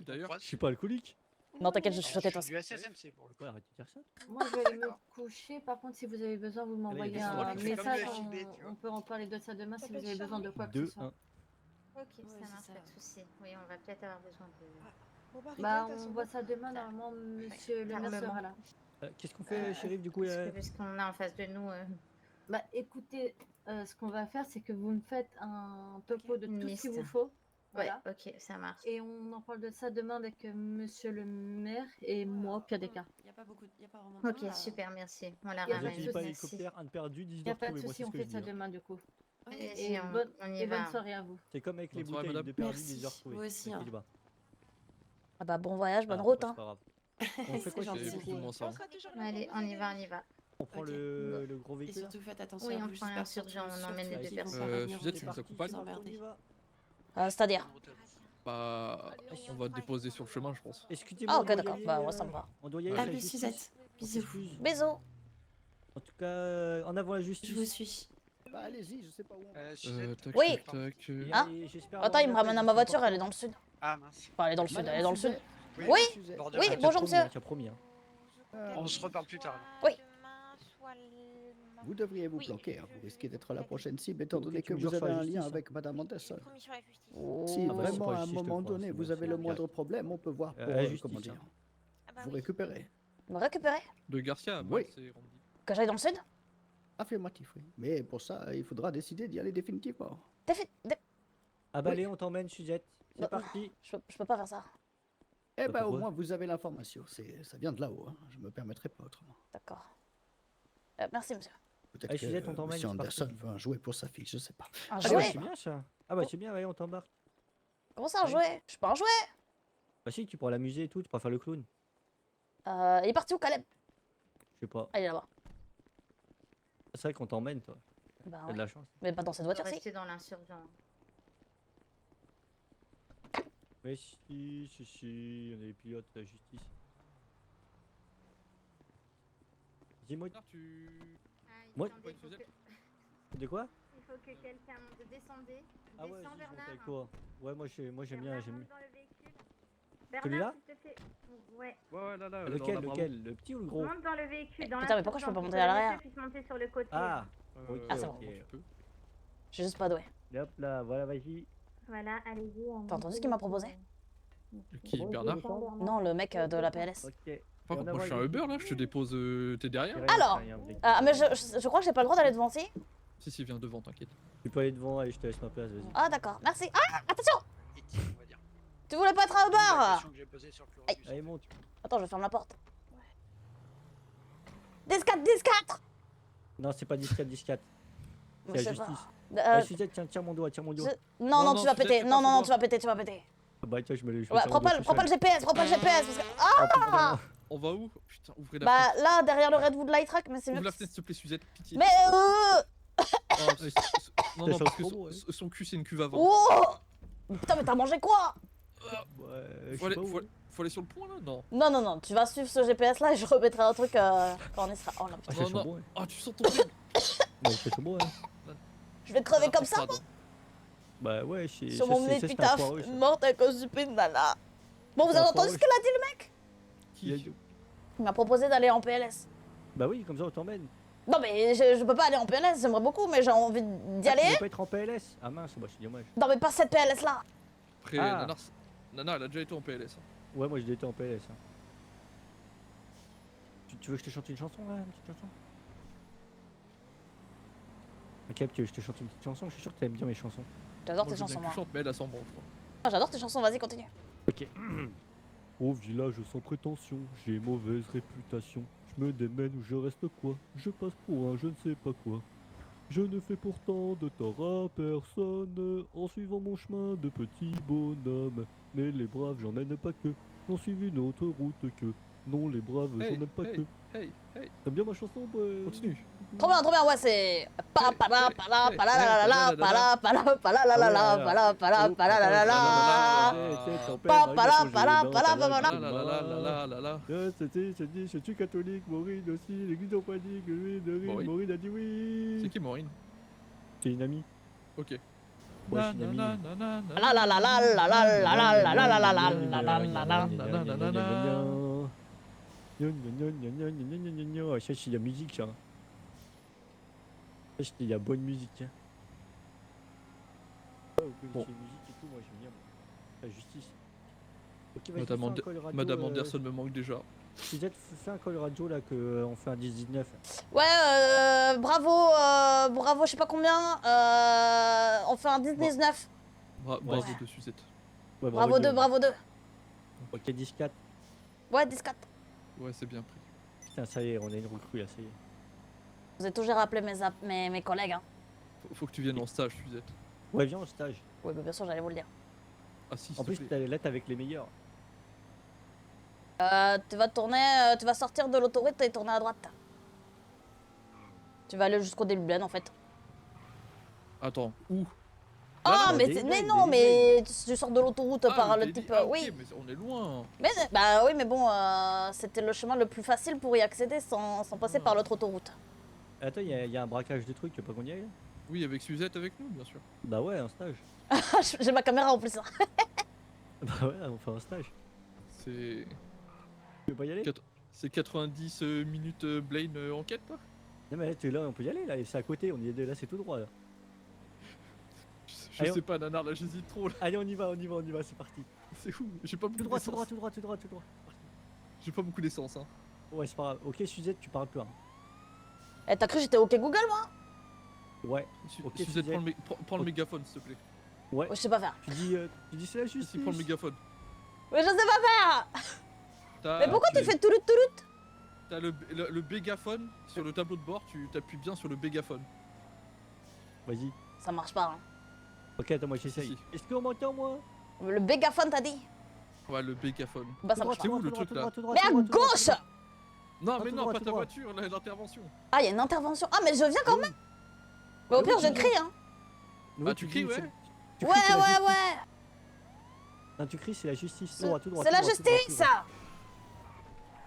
d'ailleurs. Je suis pas alcoolique. Non, t'inquiète, je suis choqué, toi. Du SSMC pour le coup. Ouais, arrête de dire ça. Moi, je vais aller me coucher. Par contre, si vous avez besoin, vous m'envoyez ils sont un là, c'est comme message. le FIB, tu vois. On peut en parler de ça demain si vous avez besoin de quoi que ce 2, soit. 1. Ok, Ouais, ça c'est marche, ça. pas de souci. Oui, on va peut-être avoir besoin de. Bah, on voit ça demain. Normalement, monsieur le maire sera là. Qu'est-ce qu'on fait, shérif, du coup Parce qu'on a en face de nous. Bah, écoutez, ce qu'on va faire, c'est que vous me faites un topo de Une tout ce qu'il liste. vous faut. Ouais, Voilà. ok, ça marche. Et on en parle de ça demain avec monsieur le maire et moi, au pire des cas. Il n'y a pas beaucoup, il y a pas vraiment de Ok, temps, là. super, merci. On la Y a pas de ramène. souci. Pas Merci. l'hélicoptère, un de perdu, 10 Il n'y a de pas de retrouvé. Moi, souci, c'est ce on que fait je ça dis. demain du coup. Oui, Et on y bonne va. soirée à vous. C'est comme avec les Bonne soirée, bouteilles madame. de perdu, Merci. 10 de retrouvé. Vous aussi, T'inquiète hein. pas. Ah bah, bon voyage, bonne Ah, route, bah, hein. c'est pas grave. On C'est fait quoi, gentil. shérif, C'est du plus ou coup moins ça. Allez, on y va, on y va. On prend Ok. le gros Et véhicule là surtout, faites attention Oui, à on vous. prend J'espère l'insurgent, surtout- on emmène les surtout deux qu'ils vont personnes. pas revenir Suzette, vous tu nous accompagnes vous emmerder. C'est-à-dire. Bah, on va te déposer sur le chemin, je pense. Excusez-moi, Ah, on ok, doit y d'accord. aller, Bah, ouais, ça me va. on doit y aller À à la plus, justice. Suzette. On Bisous. s'excuse. Bisous. En tout cas, en avant la justice. Je vous suis. Bah, allez-y, je sais pas où on va. Suzette. Tac, Oui. tac, tac. Hein J'espère Attends, il me ramène à ma voiture, elle est dans le sud. Ah mince. Enfin, elle est dans le sud, elle est dans le sud. Oui, Oui. bord de Oui, mer. bonjour, monsieur. Tu as promis, hein. On se reparle plus tard. Oui. Vous devriez vous Oui, planquer, hein. je- Vous risquez d'être la prochaine cible étant Ok, donné tu que me vous jures sur avez la un lien justice, avec Madame Anderson. promis sur la justice. Si Ah bah, c'est vraiment pas à un justice, je te moment crois, donné c'est vous bon, avez c'est le bien. moindre problème, on peut voir pour, la justice, comment hein. dire, Ah bah vous oui. récupérer. Me récupérer? De Garcia, à Oui. Max et Randy. Que j'aille dans le sud? Affirmatif, oui. Mais pour ça, il faudra décider d'y aller définitivement. Ah bah Oui. allez, on t'emmène, Suzette. C'est Bah, parti. Je peux pas faire ça. Eh ben au pourquoi moins vous avez l'information. Ça vient de là-haut. Hein. Je me permettrai pas autrement. D'accord. Merci, monsieur. Peut-être Allez, que Suzette, on t'emmène, Monsieur c'est parti. Anderson veut un jouet pour sa fille, je sais pas. Un Ah jouet? bah c'est bien ça. Ah bah c'est bien, allez, on t'embarque. Comment ça, un jouet? Je suis pas un jouet. Bah si, tu pourras l'amuser et tout, tu pourras faire le clown. Il est parti où, Caleb? Je sais pas. Ah, il est là-bas. C'est vrai qu'on t'emmène, toi. Bah, T'as ouais. de la chance. Mais pas dans cette voiture, si. Rester dans l'insurgent. Mais si, on est les pilotes de la justice. Dis-moi, Moi- de quoi? Il faut que quelqu'un descendez. Ah ouais, Descends, vas-y, je monte Bernard. avec toi. Ouais, moi j'aime bien, Bernard, j'aime monte dans le véhicule. Celui-là? Bernard, s'il te plaît. Ouais. Ouais, là, là. Lequel, dans la lequel? Le petit ou le gros? Monte dans le véhicule. Dans Putain, mais pourquoi je peux pas l'insurgent, monter pour à que le l'arrière? monsieur puisse monter sur le côté. Ah, ok, Ah, c'est bon. ok. Je suis juste pas doué. Et hop là, voilà, vas-y. Voilà, allez-y. T'as entendu ce qu'il m'a proposé? Qui, Bernard? Non, le mec de la PLS. Ok. Par contre, moi je suis un Uber là, je te dépose. T'es derrière? Alors, mais je crois que j'ai pas le droit d'aller devant, si? Si, viens devant, t'inquiète. Tu peux aller devant, allez, je te laisse ma place, vas-y. Ah, d'accord, merci. Ah, attention! On va dire. Tu voulais pas être un La Uber? question que j'ai posée sur Chlorus. Allez, monte. Attends, je ferme la porte. 10-4, 10-4! Non, c'est pas 10-4, 10-4. Je C'est la sais pas. justice. Euh, Allez, Suzette, tiens, tire mon doigt, tire mon doigt. Non, non, tu vas péter. Non, non, non, tu vas péter, tu vas péter. Ah bah tiens, je me l'ai. Ouais, prends pas le GPS, prends pas le GPS. Parce que... Ah! On va où? Putain, ouvrez la Bah fenêtre. là, derrière le Redwood Light Track, mais c'est mieux. Ouvre la que- fenêtre, s'il te plaît, Suzette, pitié. Mais Oh, non, non, Ça parce sent que trop bon, son cul, c'est une cuve avant. Oh! Putain, mais t'as mangé quoi? Ouais, Faut aller sur le point là? Non. Non, non, non, tu vas suivre ce GPS là et je remettrai un truc quand on y sera. Oh non, putain. Ah, c'est Non, bon, non. ouais. Ah, tu sens ton truc. Ouais, c'est chaud, hein. Je vais crever comme ça Bah ouais, c'est. sur mon nez depuis taf, morte à cause du pain de nana. Bon, vous C'est avez un entendu ce poireau. qu'il a dit le mec? Il m'a proposé d'aller en PLS. Bah oui, comme ça on t'emmène. Non, mais je peux pas aller en PLS, j'aimerais beaucoup, mais j'ai envie d'y Tu aller. veux pas être en PLS? Ah mince, bah c'est dommage. Non, mais pas cette PLS là. Après, Ah. Nana, elle a déjà été en PLS. hein. Ouais, moi j'ai été en PLS. Hein. Tu veux que je te chante une chanson là? Une petite chanson? Ok, tu veux que je te chante une petite chanson? Je suis sûr que t'aimes bien mes chansons. J'adore Moi, tes je veux bien chansons, que moi. tu chantes, mais elle a 100 branches, je crois. Ah, j'adore tes chansons, vas-y, continue. Ok. Au village sans prétention, j'ai mauvaise réputation. Je me démène ou je reste quoi? Je passe pour un je ne sais pas quoi. Je ne fais pourtant de tort à personne en suivant mon chemin de petit bonhomme. Mais les braves, j'en aime pas que. J'en suivi une autre route que. Non, les braves, j'en aime pas que. hey. T'aimes bien ma chanson? Continue. Trop bien, ouais, c'est. Pa pa la pa la pa la la la la pa la pa la pa la la la la pa la pa la pa la la la la pa pa la pa la pa la pa la la. Je suis catholique, Maureen aussi, l'église en panique, Maureen a dit oui. C'est qui Maureen? C'est une amie. Ok. Ouais, je suis une amie. La la la la la la la la la la la la la la la la. Ça, c'est la musique, ça. Ça, c'était la bonne musique. Hein. Bon. Musique et tout, moi, j'aime bien. La justice. Ok, vas-y, fais un call radio, Madame Anderson me manque déjà. Vous êtes fait un call radio là que on fait un 10-19. Ouais, bravo, je sais pas combien. On fait un 10-19. Bravo de Suzette. Ouais, Bravo 2, bravo 2. Ok, 10-4. Ouais, 10-4. Ouais, c'est bien pris. Putain, ça y est, on a une recrue là, ça y est. Vous avez toujours rappelé mes collègues. Hein. Faut que tu viennes en stage, Suzette. Ouais, viens au stage. Oui, bah, bien sûr, j'allais vous le dire. Ah si, en plus, là, t'es avec les meilleurs. Tu vas sortir de l'autoroute et tourner à droite. Tu vas aller jusqu'au début de en fait. Attends, où? Ah, mais non, mais tu sors de l'autoroute par le type. Oui. Mais on est loin. Mais bah oui, mais bon, c'était le chemin le plus facile pour y accéder sans passer par l'autre autoroute. Attends, il y a un braquage de trucs, tu veux pas qu'on y aille? Oui, avec Suzette avec nous, bien sûr. Bah ouais, un stage. J'ai ma caméra en plus. Bah ouais, on fait un stage. C'est... Tu veux pas y aller? C'est 90 minutes Blaine enquête, quoi? Non mais là, t'es là, on peut y aller, là, c'est à côté, on y est là, c'est tout droit, là. Je sais pas, Nanar, là, j'hésite trop, là. Allez, on y va, c'est parti. C'est où? J'ai pas beaucoup d'essence. Tout droit. J'ai pas beaucoup d'essence, hein. Ouais, c'est pas grave. Ok, Suzette, tu parles plus, hein. Eh, t'as cru que j'étais OK Google, moi? Ouais. Ok, Suzette, prends le mégaphone, s'il te plaît. Ouais. Je sais pas faire. Tu dis c'est la justice. Si, prends le mégaphone. Mais je sais pas faire. Mais pourquoi tu fais toulout? T'as le bégaphone sur le tableau de bord, tu t'appuies bien sur le bégaphone. Vas-y. Ça marche pas, hein. Ok, attends, moi j'essaye. Est-ce qu'on m'entend, moi? Le bégaphone, t'as dit? Ouais, le bégaphone. Bah, ça marche pas. C'est où le truc là? Mais à gauche! Non, mais non, pas ta voiture, l'intervention. Ah, il y a une intervention. Ah, mais je viens quand même. Mais au pire, je crie, hein. Bah, tu cries, ouais. Ouais. Non, tu cries, c'est la justice. Tout droit. C'est la justice, ça.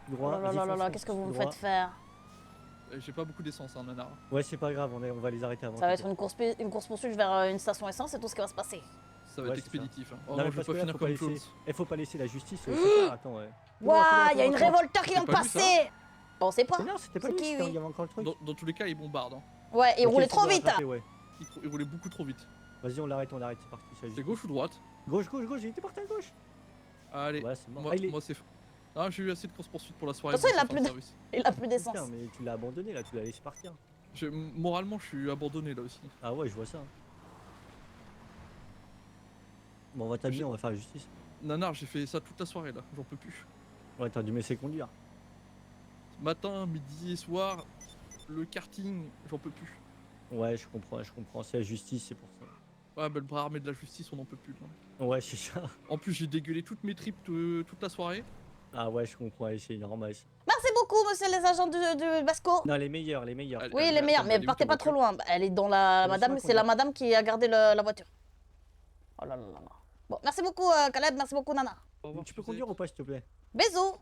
Droit. Oh là là, qu'est-ce que vous me faites faire? J'ai pas beaucoup d'essence, hein, Nanar. Ouais, c'est pas grave, on va les arrêter avant. Ça va être une course poursuite vers une station essence, c'est tout ce qui va se passer. Ça va être expéditif. Hein. Oh non, non, je vais pas finir comme Claude. Il faut pas laisser la justice. Attends, ouais. Waouh, il y a une révolteur qui vient de passer. Bon, c'est pas. Non, c'était pas lui, il y avait encore le truc. Dans tous les cas, il bombarde. Hein. Ouais, il roulait trop vite. Il roulait beaucoup trop vite. Vas-y, on l'arrête, c'est parti. C'est gauche ou droite? Gauche, il était parti à gauche. Allez, ouais, moi c'est... Ah, j'ai eu assez de course poursuite pour la soirée. De toute façon, il a plus d'essence. Mais tu l'as abandonné là, tu l'as laissé partir. Moralement, je suis abandonné là aussi. Ah ouais, je vois ça. Bon, on va t'habiller, on va faire la justice. Nanar, j'ai fait ça toute la soirée là, j'en peux plus. Ouais, t'as dû me laisser conduire. Matin, midi et soir, le karting, j'en peux plus. Ouais, je comprends, c'est la justice, c'est pour ça. Ouais, bah le bras armé de la justice, on n'en peut plus. Là. Ouais, c'est ça. En plus, j'ai dégueulé toutes mes tripes toute la soirée. Ah ouais, je comprends, c'est normal. Merci beaucoup, monsieur les agents de Basco. Non, les meilleurs. Oui, les meilleurs, mais partez pas trop loin. Elle est dans la madame, c'est la madame qui a gardé la voiture. Oh là là là. Bon, merci beaucoup, Caleb, merci beaucoup, Nana. Tu peux conduire ou pas, s'il te plaît? Bisous.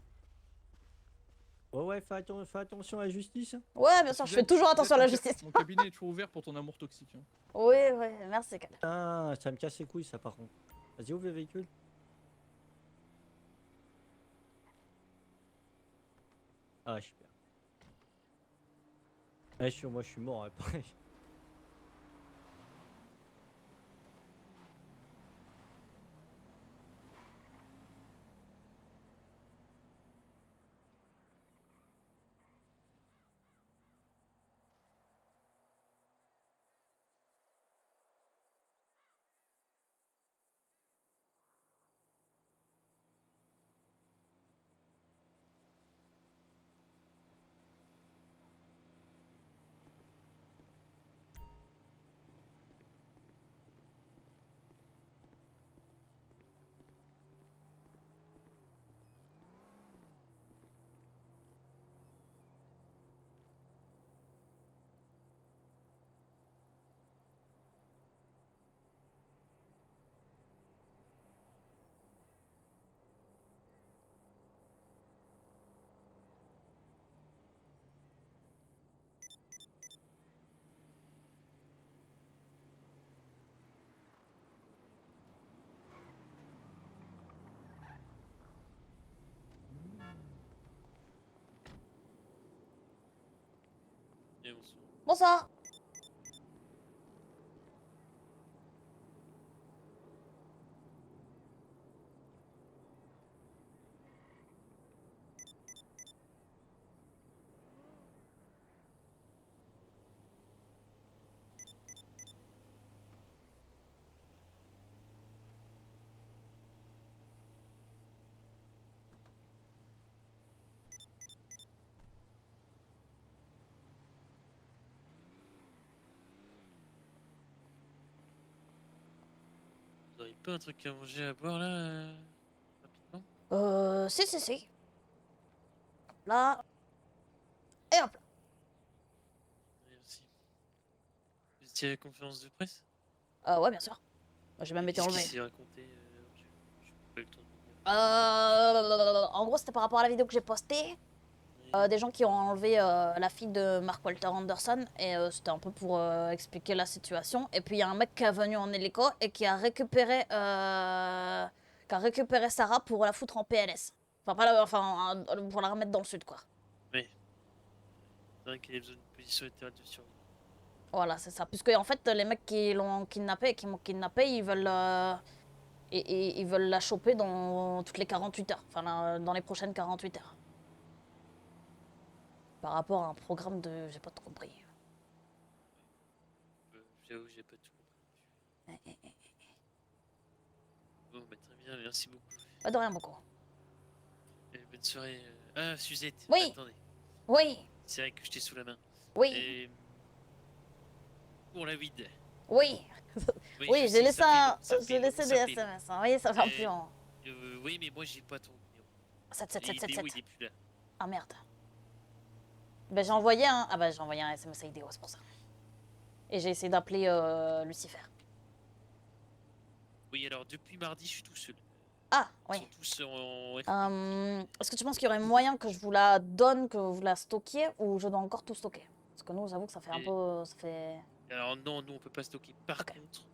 Ouais, fais attention à la justice. Ouais, bien sûr, je fais toujours attention à la justice. Mon cabinet est toujours ouvert pour ton amour toxique. Hein. Oui, merci, Caleb. Ah, ça me casse les couilles, ça, par contre. Vas-y, ouvre le véhicule. Ah, super. Ouais, moi, je suis mort, après. Bonsoir. Vous auriez pas un truc à manger, à boire là rapidement? Si. Hop là. Et hop là. Merci. Vous étiez à la conférence de presse? Ouais, bien sûr. Moi, j'ai même été Qu'est-ce qui enlevé. s'est raconté? J'ai pas eu le temps de lire. En gros, c'était par rapport à la vidéo que j'ai postée. Des gens qui ont enlevé la fille de Mark Walter Anderson. Et c'était un peu pour expliquer la situation. Et puis, il y a un mec qui est venu en hélico et qui a récupéré Sarah pour la foutre en PLS. Enfin, pas la, enfin, pour la remettre dans le sud, quoi. Oui. C'est vrai qu'il y a besoin d'une position latérale de survie. Voilà, c'est ça. Puisque, en fait, les mecs qui l'ont kidnappé et qui m'ont kidnappé, ils veulent... ils veulent la choper dans toutes les 48 heures. Enfin, dans les prochaines 48 heures. Par rapport à un programme de... J'ai pas tout compris. J'avoue, j'ai pas tout compris. Bon, bah très bien, merci beaucoup. Pas de rien, beaucoup. Bonne soirée. Ah, Suzette. Oui. Attendez. Oui. C'est vrai que j'étais sous la main. Oui. Pour la weed. Oui. Oui, Oui, je j'ai sais, laissé, ça fait long, des ça fait long. SMS. Hein. Oui, ça va plus en... Oui, mais moi j'ai pas ton numéro. 7777. Idéo, il est plus là. Ah merde. Ben j'ai envoyé un... Ah bah j'ai envoyé un SMS à Idéo, c'est pour ça. Et j'ai essayé d'appeler Lucifer. Oui, alors depuis mardi, je suis tout seul. Ah, oui. Ils sont tous en... Est-ce que tu penses qu'il y aurait moyen que je vous la donne, que vous la stockiez, ou je dois encore tout stocker? Parce que nous, j'avoue que ça fait un peu... Ça fait... Alors non, nous on peut pas stocker. Par contre,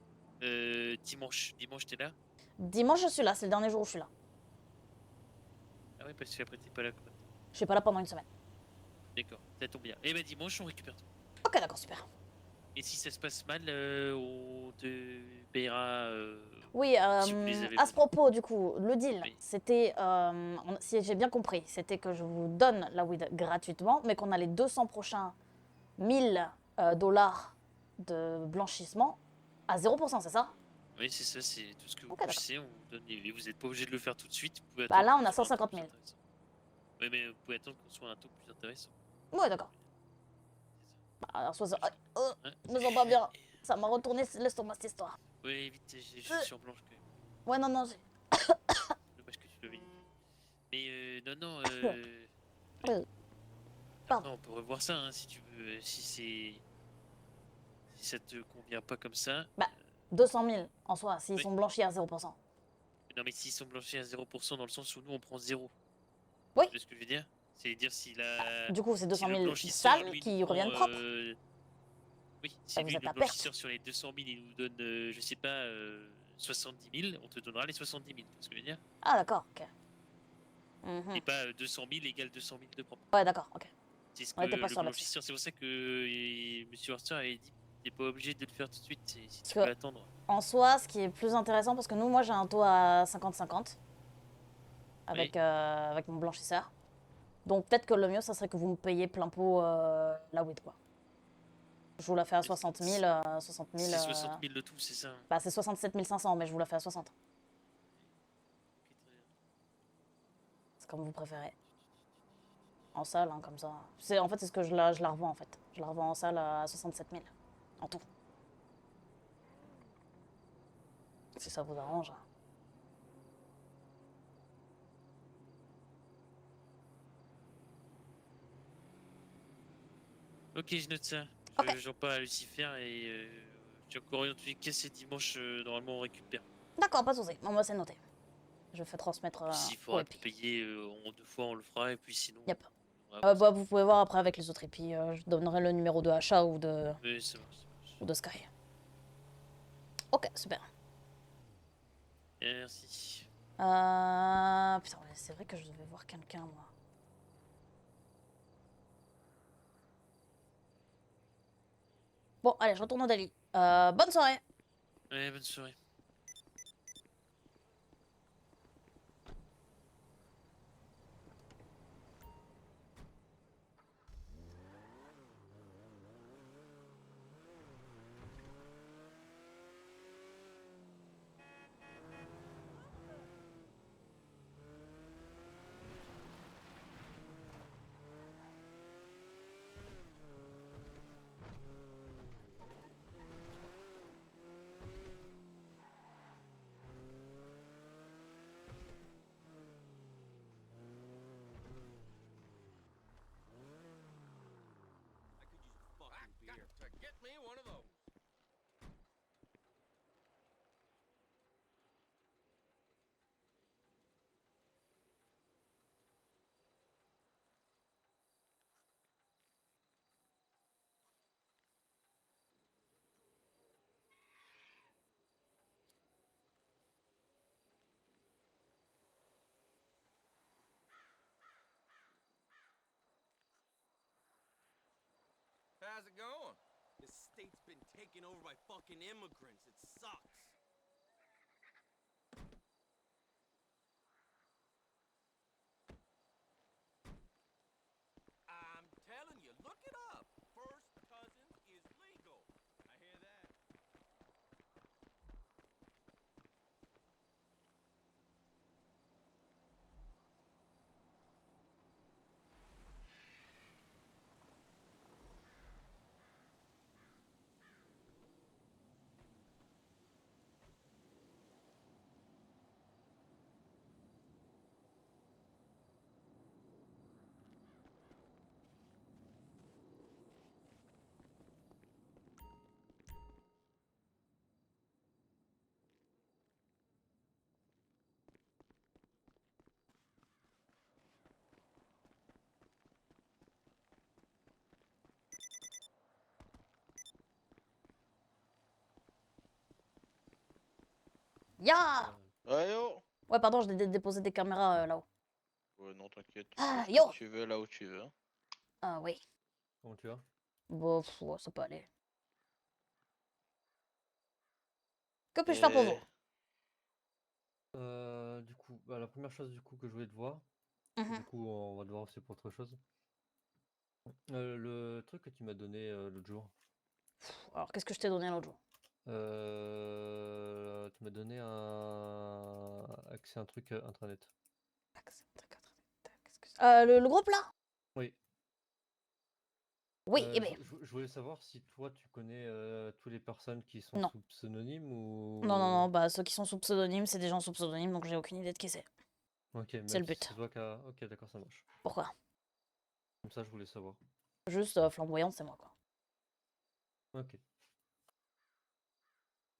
dimanche t'es là? Dimanche, je suis là, c'est le dernier jour où je suis là. Ah ouais, parce que après t'es pas là. Je suis pas là pendant une semaine. D'accord, ça tombe bien. Et ben dimanche, on récupère tout. Ok, d'accord, super. Et si ça se passe mal, on te paiera... Oui, si vous les avez à ce propos, du coup, le deal, c'était, si j'ai bien compris, c'était que je vous donne la weed gratuitement, mais qu'on a les 200 prochains 1000 dollars de blanchissement à 0%, c'est ça? Oui, c'est ça, c'est tout ce que vous Ok, puissiez. On vous donne et vous n'êtes pas obligé de le faire tout de suite. Vous pouvez Bah attendre là, on qu'on a soit un taux 150 plus 000. intéressant. Oui, mais vous pouvez attendre qu'on soit à un taux plus intéressant. Ouais, d'accord. Bah, alors, me sens pas bien. Ça m'a retourné l'estomac, cette histoire. Oui, vite, j'ai juste sur blanche quand même. Ouais, non, non, Dommage que tu l'avais dit. Mais non, Oui. après, on peut revoir ça hein, si tu veux. Si ça te convient pas comme ça. Bah, 200 000 en soi, s'ils sont blanchis à 0%. Non, mais s'ils sont blanchis à 0% dans le sens où nous on prend 0. Oui. Tu vois ce que je veux dire? C'est-à-dire si la. Du coup, c'est 200 si le 000 blanchisseur, sales lui, qui nous prend, reviennent propres. Oui, si Bah, vous lui, êtes le à perte. blanchisseur sur les 200 000, il nous donne, je sais pas, 70 000, on te donnera les 70 000. Tu vois ce que je veux dire? Ah, d'accord, ok. Et pas 200 000 égale 200 000 de propre. Ouais, d'accord, ok. C'est ce On que était pas le sûr là-dessus. blanchisseur, c'est pour ça que M. Arthur avait dit t'es pas obligé de le faire tout de suite si tu Parce peux que, attendre. en soi, ce qui est plus intéressant, parce que nous, moi, j'ai un taux à 50-50 avec, avec mon blanchisseur. Donc, peut-être que le mieux, ça serait que vous me payiez plein pot la weed, quoi. Je vous la fais à 60 000. 60 000 C'est 60 000 le tout, c'est ça? Bah, c'est 67 500, mais je vous la fais à 60. C'est comme vous préférez. En salle, hein, comme ça. En fait, c'est ce que je la revends, en fait. Je la revends en salle à 67 000. En tout. Si ça vous arrange. Ok, je note ça. J'en parle à Lucifer et j'ai encore rien en tous les cas, c'est dimanche, normalement on récupère. D'accord, pas de soucis. Bon, moi, c'est noté. Je fais transmettre. S'il faudra te payer en 2 fois, on le fera et puis sinon. Yep. on va Bah, vous pouvez voir après avec les autres. Et puis, je donnerai le numéro de achat ou de. Oui, ça marche, ça marche. Ou de Sky. Ok, super. Merci. Putain, c'est vrai que je devais voir quelqu'un, moi. Bon, allez, je retourne au Dali. Bonne soirée. Ouais, bonne soirée. How's it going? This state's been taken over by fucking immigrants. It sucks. I'm telling you, look it up. First Cousins is legal. I hear that. Ya. Ouais, yo. Ouais, pardon, j'ai déposé des caméras là-haut. Ouais, non, t'inquiète. Ah, Fais ce yo. que tu veux là où tu veux. Hein. Ah oui. Comment tu vas? Bon, ouais, ça peut aller. Que puis-je faire pour vous? Du coup, bah, la première chose du coup que je voulais te voir, du coup on va devoir aussi pour autre chose. Le truc que tu m'as donné l'autre jour. Alors, qu'est-ce que je t'ai donné l'autre jour? Tu m'as donné un accès à un truc intranet. Le groupe là? Oui. Oui, eh ben. Je voulais savoir si toi tu connais toutes les personnes qui sont Non. sous pseudonyme ou. Non, non, non, bah ceux qui sont sous pseudonyme, c'est des gens sous pseudonyme, donc j'ai aucune idée de qui c'est. Ok, C'est le même si but. c'est toi qui as. Ok, d'accord, ça marche. Pourquoi? Comme ça, je voulais savoir. Juste flamboyante, c'est moi quoi. Ok.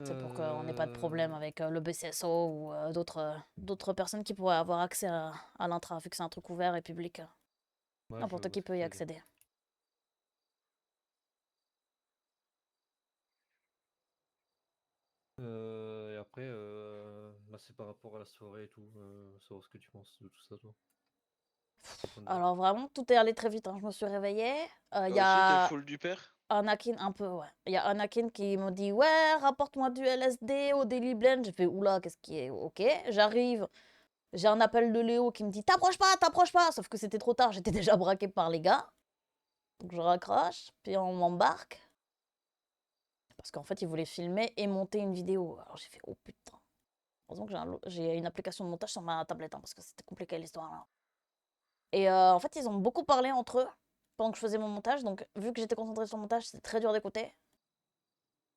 C'est pour qu'on n'ait pas de problème avec le BCSO ou d'autres personnes qui pourraient avoir accès à l'intra, vu que c'est un truc ouvert et public. Ouais, N'importe qui peut y accéder. Et après, là c'est par rapport à la soirée et tout, savoir ce que tu penses de tout ça, toi. Alors vraiment, tout est allé très vite, hein. Je me suis réveillée. Il y Toi aussi, t'es a full du père? Anakin, un peu, ouais. Il y a Anakin qui me dit, ouais, rapporte-moi du LSD au Daily Blend. J'ai fait, oula, qu'est-ce qui est... Ok, j'arrive. J'ai un appel de Léo qui me dit, t'approches pas, t'approches pas. Sauf que c'était trop tard, j'étais déjà braqué par les gars. Donc je raccroche, puis on m'embarque. Parce qu'en fait, ils voulaient filmer et monter une vidéo. Alors j'ai fait, oh putain. Heureusement que j'ai une application de montage sur ma tablette, hein, parce que c'était compliqué l'histoire là. Et en fait, ils ont beaucoup parlé entre eux pendant que je faisais mon montage. Donc, vu que j'étais concentrée sur le montage, c'était très dur d'écouter.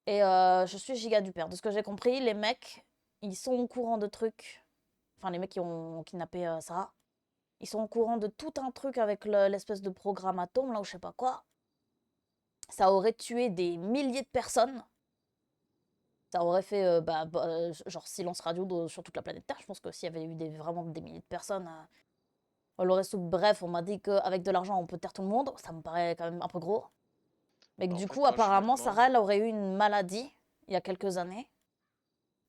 Et je suis giga du père. De ce que j'ai compris, les mecs, ils sont au courant de trucs. Enfin, les mecs qui ont kidnappé Sarah. Ils sont au courant de tout un truc avec l'espèce de programme atome, là, ou je sais pas quoi. Ça aurait tué des milliers de personnes. Ça aurait fait genre silence radio sur toute la planète Terre. Je pense que s'il y avait eu vraiment des milliers de personnes, on l'aurait sous. Bref, on m'a dit qu'avec de l'argent, on peut taire tout le monde. Ça me paraît quand même un peu gros. Mais que En du fait, coup, moi, je me apparemment, demande. Sarah, elle aurait eu une maladie il y a quelques années.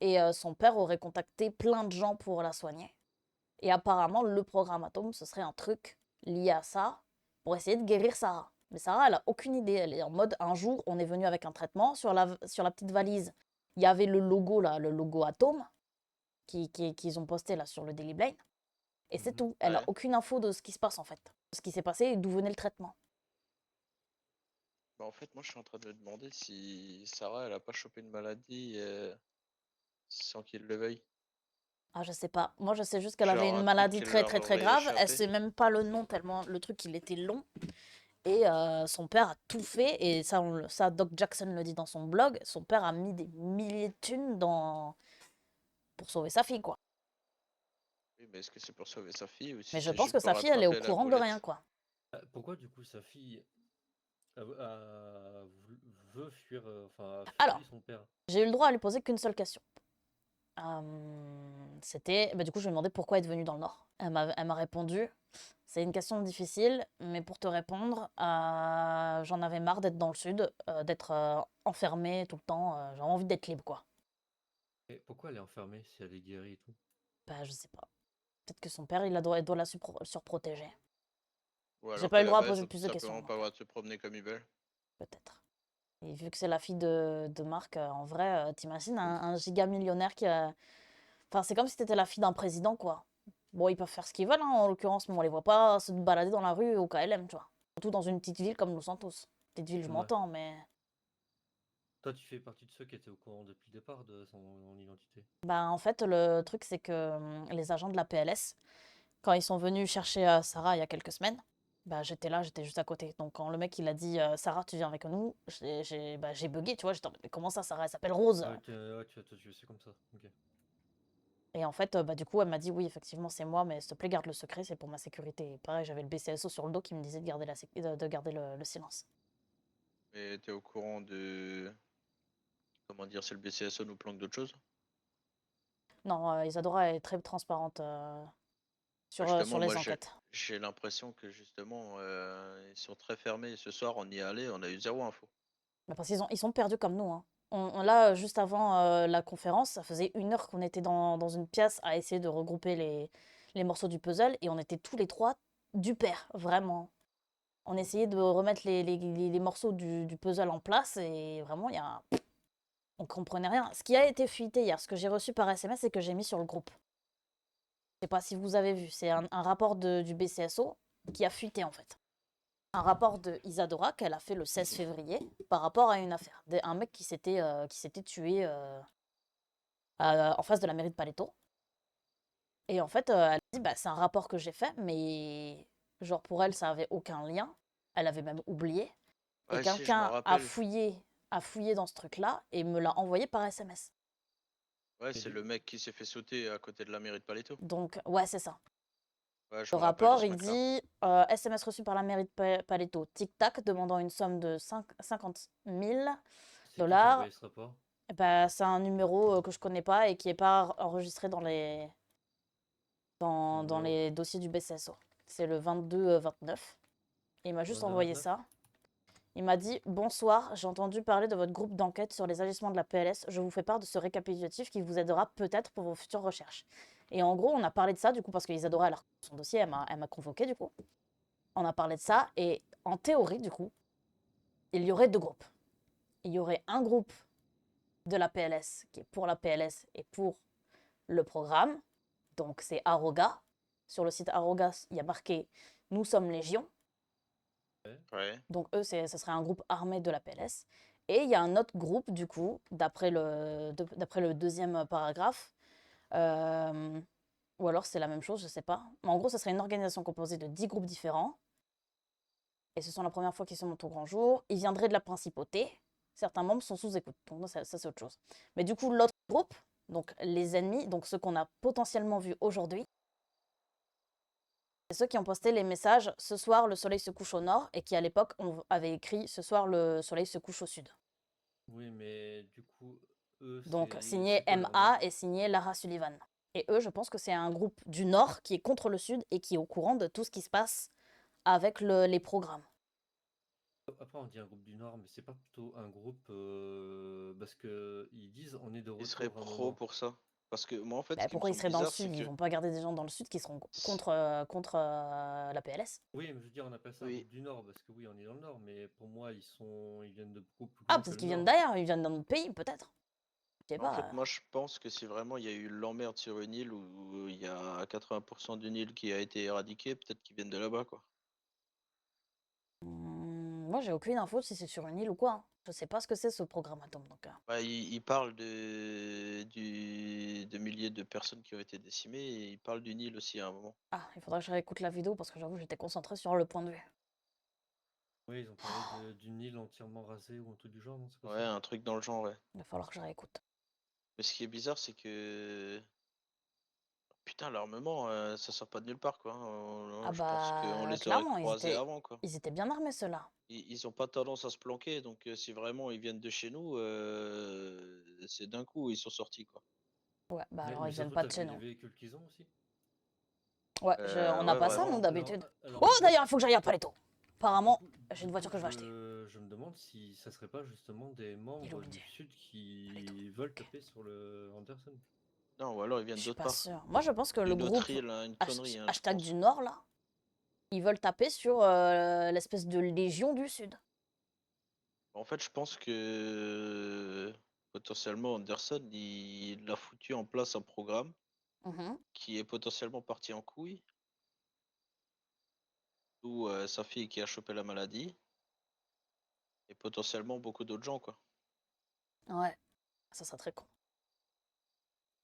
Et son père aurait contacté plein de gens pour la soigner. Et apparemment, le programme Atome, ce serait un truc lié à ça pour essayer de guérir Sarah. Mais Sarah, elle a aucune idée. Elle est en mode, un jour, on est venu avec un traitement. Sur la petite valise, il y avait le logo, là, le logo Atome, qu'ils ont posté là sur le Daily Blind. Et c'est tout. Elle a Ouais. aucune info de ce qui se passe, en fait. De ce qui s'est passé et d'où venait le traitement. Bah, en fait, moi, je suis en train de me demander si Sarah, elle a pas chopé une maladie sans qu'il le veuille. Ah, je sais pas. Moi, je sais juste qu'elle avait Genre une un truc maladie qui très, leur très, très aurait grave. Elle échappé. sait même pas le nom, tellement le truc, il était long. Et son père a tout fait, et ça, ça, Doc Jackson le dit dans son blog, son père a mis des milliers de thunes pour sauver sa fille, quoi. Oui, mais est-ce que c'est pour sauver sa fille ou si Mais je c'est pense juste que pour sa fille, elle est au rattraper la courant de rien, boulette? quoi. Pourquoi du coup sa fille veut fuir, enfin, Alors, fuir son père? j'ai eu le droit à lui poser qu'une seule question. C'était, bah, du coup, je lui ai demandé pourquoi elle est venue dans le Nord. Elle m'a répondu, c'est une question difficile, mais pour te répondre, j'en avais marre d'être dans le Sud, d'être enfermée tout le temps, j'avais envie d'être libre, quoi. Et pourquoi elle est enfermée si elle est guérie et tout? Bah, je sais pas. Peut-être que son père, il doit la surprotéger. Ou J'ai alors pas eu qu'à le la droit à base, poser ils ont tout plus de questions, simplement donc pas le droit de se promener comme ils veulent. peut-être. Et vu que c'est la fille de Marc, en vrai, t'imagines un giga millionnaire qui a... Enfin, c'est comme si t'étais la fille d'un président, quoi. Bon, ils peuvent faire ce qu'ils veulent, hein, en l'occurrence, mais on les voit pas se balader dans la rue au KLM, tu vois. Surtout dans une petite ville comme Los Santos. Petite ville, je Ouais. m'entends, mais... Toi, tu fais partie de ceux qui étaient au courant depuis le départ de son identité. Bah, en fait, le truc, c'est que les agents de la PLS, quand ils sont venus chercher Sarah il y a quelques semaines, bah, j'étais là, j'étais juste à côté. Donc, quand le mec, il a dit Sarah, tu viens avec nous, j'ai bugué, tu vois. J'étais en mode, mais comment ça, Sarah, elle s'appelle Rose? Ah, ouais, tu sais comme ça. Ok. Et en fait, bah, du coup, elle m'a dit oui, effectivement, c'est moi, mais s'il te plaît, garde le secret, c'est pour ma sécurité. Et pareil, j'avais le BCSO sur le dos qui me disait de garder, de garder le silence. Mais t'es au courant de. Comment dire, c'est le BCSO nous planque d'autres choses? Non, Isadora est très transparente sur Justement, les moi enquêtes. j'ai l'impression que justement ils sont très fermés. Ce soir, on y est allé, on a eu zéro info. Mais parce ils sont perdus comme nous, hein. Là, juste avant la conférence, ça faisait 1 heure qu'on était dans une pièce à essayer de regrouper les morceaux du puzzle et on était tous les trois du pair, vraiment. On essayait de remettre les morceaux du puzzle en place et vraiment, on comprenait rien. Ce qui a été fuité hier, ce que j'ai reçu par SMS et que j'ai mis sur le groupe. Je sais pas si vous avez vu, c'est un rapport du BCSO qui a fuité en fait. Un rapport de Isadora qu'elle a fait le 16 février par rapport à une affaire. Un mec qui s'était tué en face de la mairie de Paletto. Et en fait, elle dit bah, c'est un rapport que j'ai fait, mais genre pour elle, ça avait aucun lien. Elle avait même oublié. Et Ouais, si, je m'en quelqu'un rappelle. a fouillé dans ce truc-là et me l'a envoyé par SMS. Ouais, c'est le mec qui s'est fait sauter à côté de la mairie de Paletto. Donc, ouais, c'est ça. Ouais, je Le me rappelle de rapport, ce il mec-là. dit SMS reçu par la mairie de Paletto, tic-tac, demandant une somme de 50 000 $. Ce rapport? Bah, c'est un numéro que je connais pas et qui est pas enregistré dans les dossiers du BCSO. C'est le 22-29. Et il m'a juste envoyé 22-29? ça. Il m'a dit « Bonsoir, j'ai entendu parler de votre groupe d'enquête sur les agissements de la PLS. Je vous fais part de ce récapitulatif qui vous aidera peut-être pour vos futures recherches. » Et en gros, on a parlé de ça, du coup, parce qu'Isadora, elle a son dossier, elle m'a convoqué, du coup. On a parlé de ça, et en théorie, du coup, il y aurait 2 groupes. Il y aurait un groupe de la PLS, qui est pour la PLS et pour le programme. Donc, c'est Aroga. Sur le site Aroga, il y a marqué « Nous sommes Légion ». Ouais. Donc eux, ce serait un groupe armé de la PLS. Et il y a un autre groupe, du coup, d'après le deuxième paragraphe, ou alors c'est la même chose, je sais pas. Mais en gros, ce serait une organisation composée de 10 groupes différents. Et ce sont la première fois qu'ils se montent au grand jour. Ils viendraient de la principauté. Certains membres sont sous écoute. Donc ça c'est autre chose. Mais du coup, l'autre groupe, donc les ennemis, donc ceux qu'on a potentiellement vus aujourd'hui, c'est ceux qui ont posté les messages « Ce soir, le soleil se couche au nord » et qui, à l'époque, avait écrit « Ce soir, le soleil se couche au sud Oui, mais du coup, eux, ». Donc, c'est signé quoi leur MA et signé Lara Sullivan. Et eux, je pense que c'est un groupe du nord qui est contre le sud et qui est au courant de tout ce qui se passe avec les programmes. Après, on dit un groupe du Nord, mais c'est pas plutôt un groupe parce que ils disent on est de retour. Il serait pro pour ça. Parce que moi, en fait, Bah, ce qui me pourquoi ils semble seraient dans le bizarre, c'est sud? Ils que. vont pas garder des gens dans le sud qui seront contre, contre la PLS. Oui, mais je veux dire, on appelle ça Oui. route du Nord parce que oui, on est dans le Nord, mais pour moi, ils viennent de beaucoup plus Ah, loin que peut-être le qu'ils viennent Nord. d'ailleurs, ils viennent d'un autre pays, peut-être. Je sais En fait, pas. moi, je pense que si vraiment il y a eu l'emmerde sur une île où il y a 80% d'une île qui a été éradiquée, peut-être qu'ils viennent de là-bas, quoi. Moi, j'ai aucune info si c'est sur une île ou quoi, hein. Je sais pas ce que c'est ce programme Atome, donc. Bah, il parle de milliers de personnes qui ont été décimées et il parle d'une île aussi à un moment. Ah, il faudra que je réécoute la vidéo parce que j'avoue, j'étais concentrée sur le point de vue. Oui, ils ont parlé d'une île entièrement rasée ou un truc du genre, non? C'est pas Ouais, ça? un truc dans le genre, ouais. Il va falloir que je réécoute. Mais ce qui est bizarre, c'est que. Putain, l'armement, ça sort pas de nulle part, quoi. Ah Je pense qu'on bah, les aurait clairement, croisés avant, quoi. ils étaient bien armés, ceux-là. Ils ont pas tendance à se planquer, donc si vraiment ils viennent de chez nous, c'est d'un coup ils sont sortis, quoi. Ouais, bah alors Mais ils viennent surtout, pas t'as de vu chez les nous. véhicules qu'ils ont aussi? Ouais, on n'a Ouais, pas ça, nous, vraiment. d'habitude. Alors, Oh, moi, d'ailleurs, il faut que j'aille à Paletto. Apparemment, j'ai une du voiture coup, que je vais acheter. je me demande si ça serait pas justement des membres du Sud qui veulent taper sur le Anderson. Non, ou alors ils Je viennent suis d'autre pas part. sûre. Moi, je pense que le Une autre groupe île, hein, une connerie, hein, je hashtag pense. du Nord, là, ils veulent taper sur l'espèce de Légion du Sud. En fait, je pense que potentiellement Anderson, il a foutu en place un programme Mhm. qui est potentiellement parti en couille. Ou sa fille qui a chopé la maladie. Et potentiellement beaucoup d'autres gens, quoi. Ouais, ça serait très con.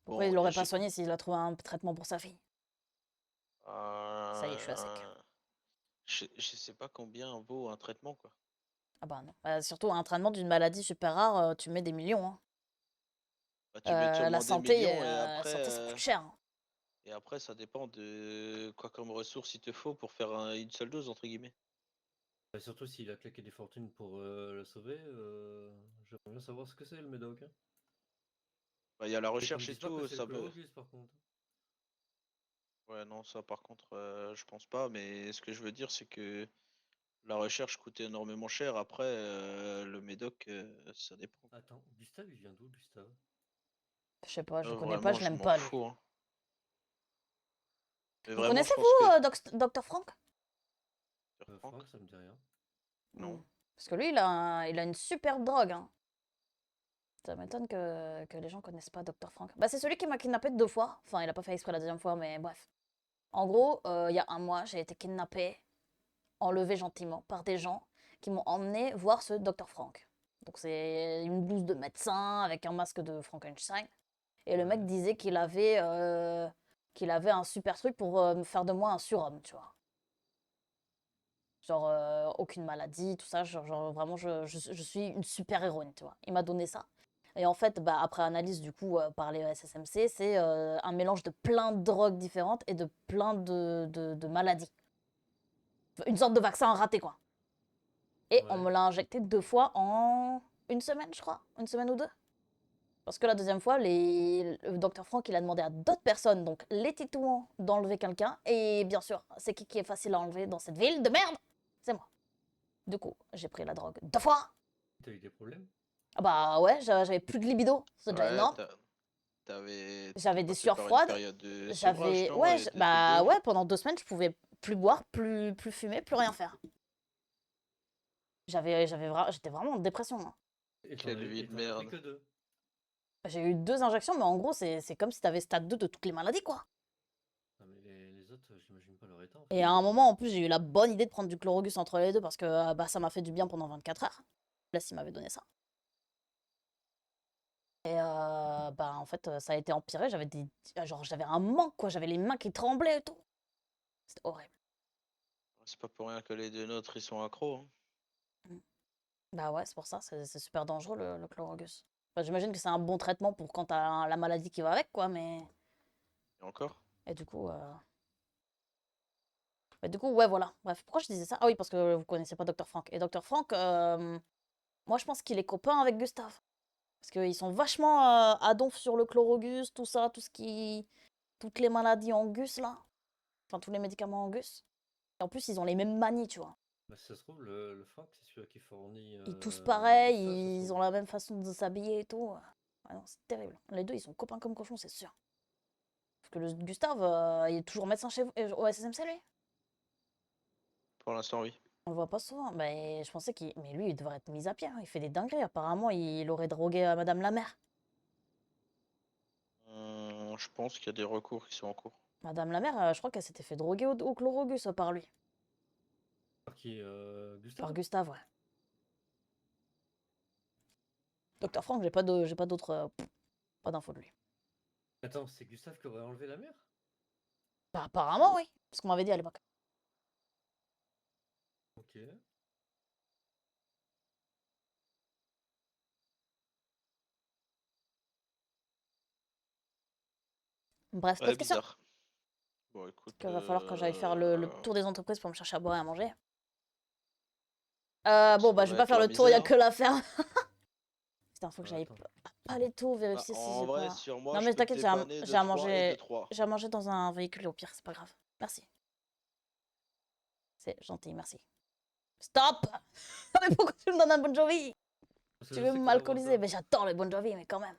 Pourquoi Bon, il l'aurait pas soigné s'il a trouvé un traitement pour sa fille? Ça y est, je suis à sec. Je sais pas combien vaut un traitement, quoi. Ah bah non. Bah, surtout un traitement d'une maladie super rare, tu mets des millions, hein. Bah, tu mets sûrement La des santé, millions et la après, santé, ça coûte cher, hein. et après, ça dépend de quoi comme ressources il te faut pour faire une seule dose, entre guillemets. Et surtout s'il a claqué des fortunes pour la sauver, j'aimerais bien savoir ce que c'est le médoc, hein. Bah, il y a la Et qu'on me recherche et dise pas que tout, c'est ça le peut. Chlorogus par contre. Ouais, non, ça par contre, je pense pas. Mais ce que je veux dire, c'est que la recherche coûtait énormément cher. Après, le médoc, ça dépend. Attends, Gustave, il vient d'où, Gustave? Je sais pas, je le connais pas, Vraiment, je je l'aime m'en pas, lui. fous, hein. Mais Vous vraiment, je connaissez, pense que. vous, Dr. Frank? Franck, ça me dit rien. Non. Parce que lui, il a une superbe drogue, hein. Ça m'étonne que les gens connaissent pas Dr. Frank. Bah, c'est celui qui m'a kidnappé 2 fois. Enfin, il a pas fait exprès la deuxième fois, mais bref. En gros, il y a un mois, j'ai été kidnappée, enlevée gentiment par des gens qui m'ont emmené voir ce Dr. Frank. Donc c'est une blouse de médecin avec un masque de Frankenstein. Et le mec disait qu'il avait un super truc pour me faire de moi un surhomme, tu vois. Genre, aucune maladie, tout ça. Genre vraiment, je suis une super héroïne, tu vois. Il m'a donné ça. Et en fait, bah, après analyse, du coup, par les SSMC, c'est un mélange de plein de drogues différentes et de plein de maladies. Une sorte de vaccin raté, quoi. Et on me l'a injecté 2 fois en 1 semaine, je crois. 1 semaine ou 2. Parce que la deuxième fois, le docteur Franck, il a demandé à d'autres personnes, donc les Titouans, d'enlever quelqu'un. Et bien sûr, c'est qui est facile à enlever dans cette ville de merde? C'est moi. Du coup, j'ai pris la drogue 2 fois. T'as eu des problèmes? Ah bah ouais, j'avais plus de libido, c'est déjà énorme. J'avais des sueurs froides. J'avais. Ouais, bah ouais, pendant 2 semaines, je pouvais plus boire, plus fumer, plus rien faire. J'étais vraiment en dépression, hein. Quelle vie de merde. Que 2. J'ai eu 2 injections, mais en gros, c'est comme si t'avais stade 2 de toutes les maladies, quoi. Non, mais les autres, j'imagine pas leur état. En fait. Et à un moment, en plus, j'ai eu la bonne idée de prendre du Chlorogus entre les deux parce que bah, ça m'a fait du bien pendant 24 heures. Là, il m'avait donné ça. Et bah, en fait, ça a été empiré. J'avais un manque, quoi. J'avais les mains qui tremblaient et tout. C'était horrible. C'est pas pour rien que les 2 nôtres, ils sont accros, hein. Bah ouais, c'est pour ça. C'est super dangereux, le Chlorogus. Enfin, j'imagine que c'est un bon traitement pour quand t'as la maladie qui va avec, quoi, mais... Et encore? Et du coup... Mais du coup, ouais, voilà. Bref, pourquoi je disais ça? Ah oui, parce que vous connaissez pas Dr. Frank. Et Dr. Frank, moi, je pense qu'il est copain avec Gustave. Parce qu'ils sont vachement à donf sur le Chlorogus, tout ça, toutes les maladies en gus, là. Enfin, tous les médicaments en gus. Et en plus, ils ont les mêmes manies, tu vois. Bah, si ça se trouve, le Franck, c'est celui qui fournit. Ils tous pareil, ils ont la même façon de s'habiller et tout. Ouais, Ah non, c'est terrible. Les deux, ils sont copains comme cochons, c'est sûr. Parce que le Gustave, il est toujours médecin chez vous, au SSMC, lui? Pour l'instant, oui. On le voit pas souvent. Mais je pensais qu'il... Mais lui, il devrait être mis à pied, hein. Il fait des dingueries. Apparemment, il aurait drogué Madame la mère. Je pense qu'il y a des recours qui sont en cours. Madame la mère, je crois qu'elle s'était fait droguer au chlorogus par lui. Par qui Gustave Par Gustave, ouais. Docteur Franck, j'ai pas d'autres... pas d'infos de lui. Attends, c'est Gustave qui aurait enlevé la mère? Bah, apparemment, oui. C'est ce qu'on m'avait dit à l'époque. Ok. Bref, Ouais, d'autres questions? bizarre. Bon, écoute. Qu'il va falloir que j'aille faire le tour des entreprises pour me chercher à boire et à manger. Bon, bah, je vais pas faire le tour, il y a que la ferme. Putain, faut que j'aille pas les tours, vérifier si en j'ai vrai, pas... sur moi, Non, je mais peux te t'inquiète, dépanner de j'ai à 3 et manger... de 3. J'ai à manger dans un véhicule, au pire, c'est pas grave. Merci. C'est gentil, merci. Stop! Mais pourquoi tu me donnes un Bon Jovi? Parce que Tu je veux sais qu'on m'alcooliser? avance Mais j'adore les Bon Jovi, mais quand même.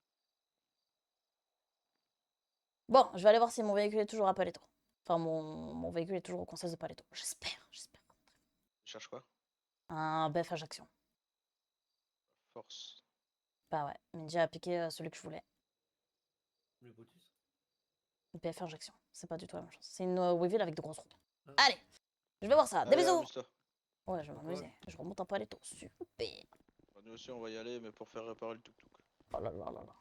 Bon, je vais aller voir si mon véhicule est toujours à Paletto. Enfin, mon véhicule est toujours au conseil de Paletto. J'espère. Tu cherches quoi? Un BF Ajaccio. Force. Bah ouais, mais déjà a piqué celui que je voulais. Le Brutus. BF Ajaccio. C'est pas du tout la même chose. C'est une Weevil avec de grosses routes. Allez! Je vais voir ça. Des Allez, bisous! amuse-toi. Ouais, je vais m'amuser. Je remonte un Paletto. Super! Bah, nous aussi, on va y aller, mais pour faire réparer le tuk-tuk. Oh là là là là.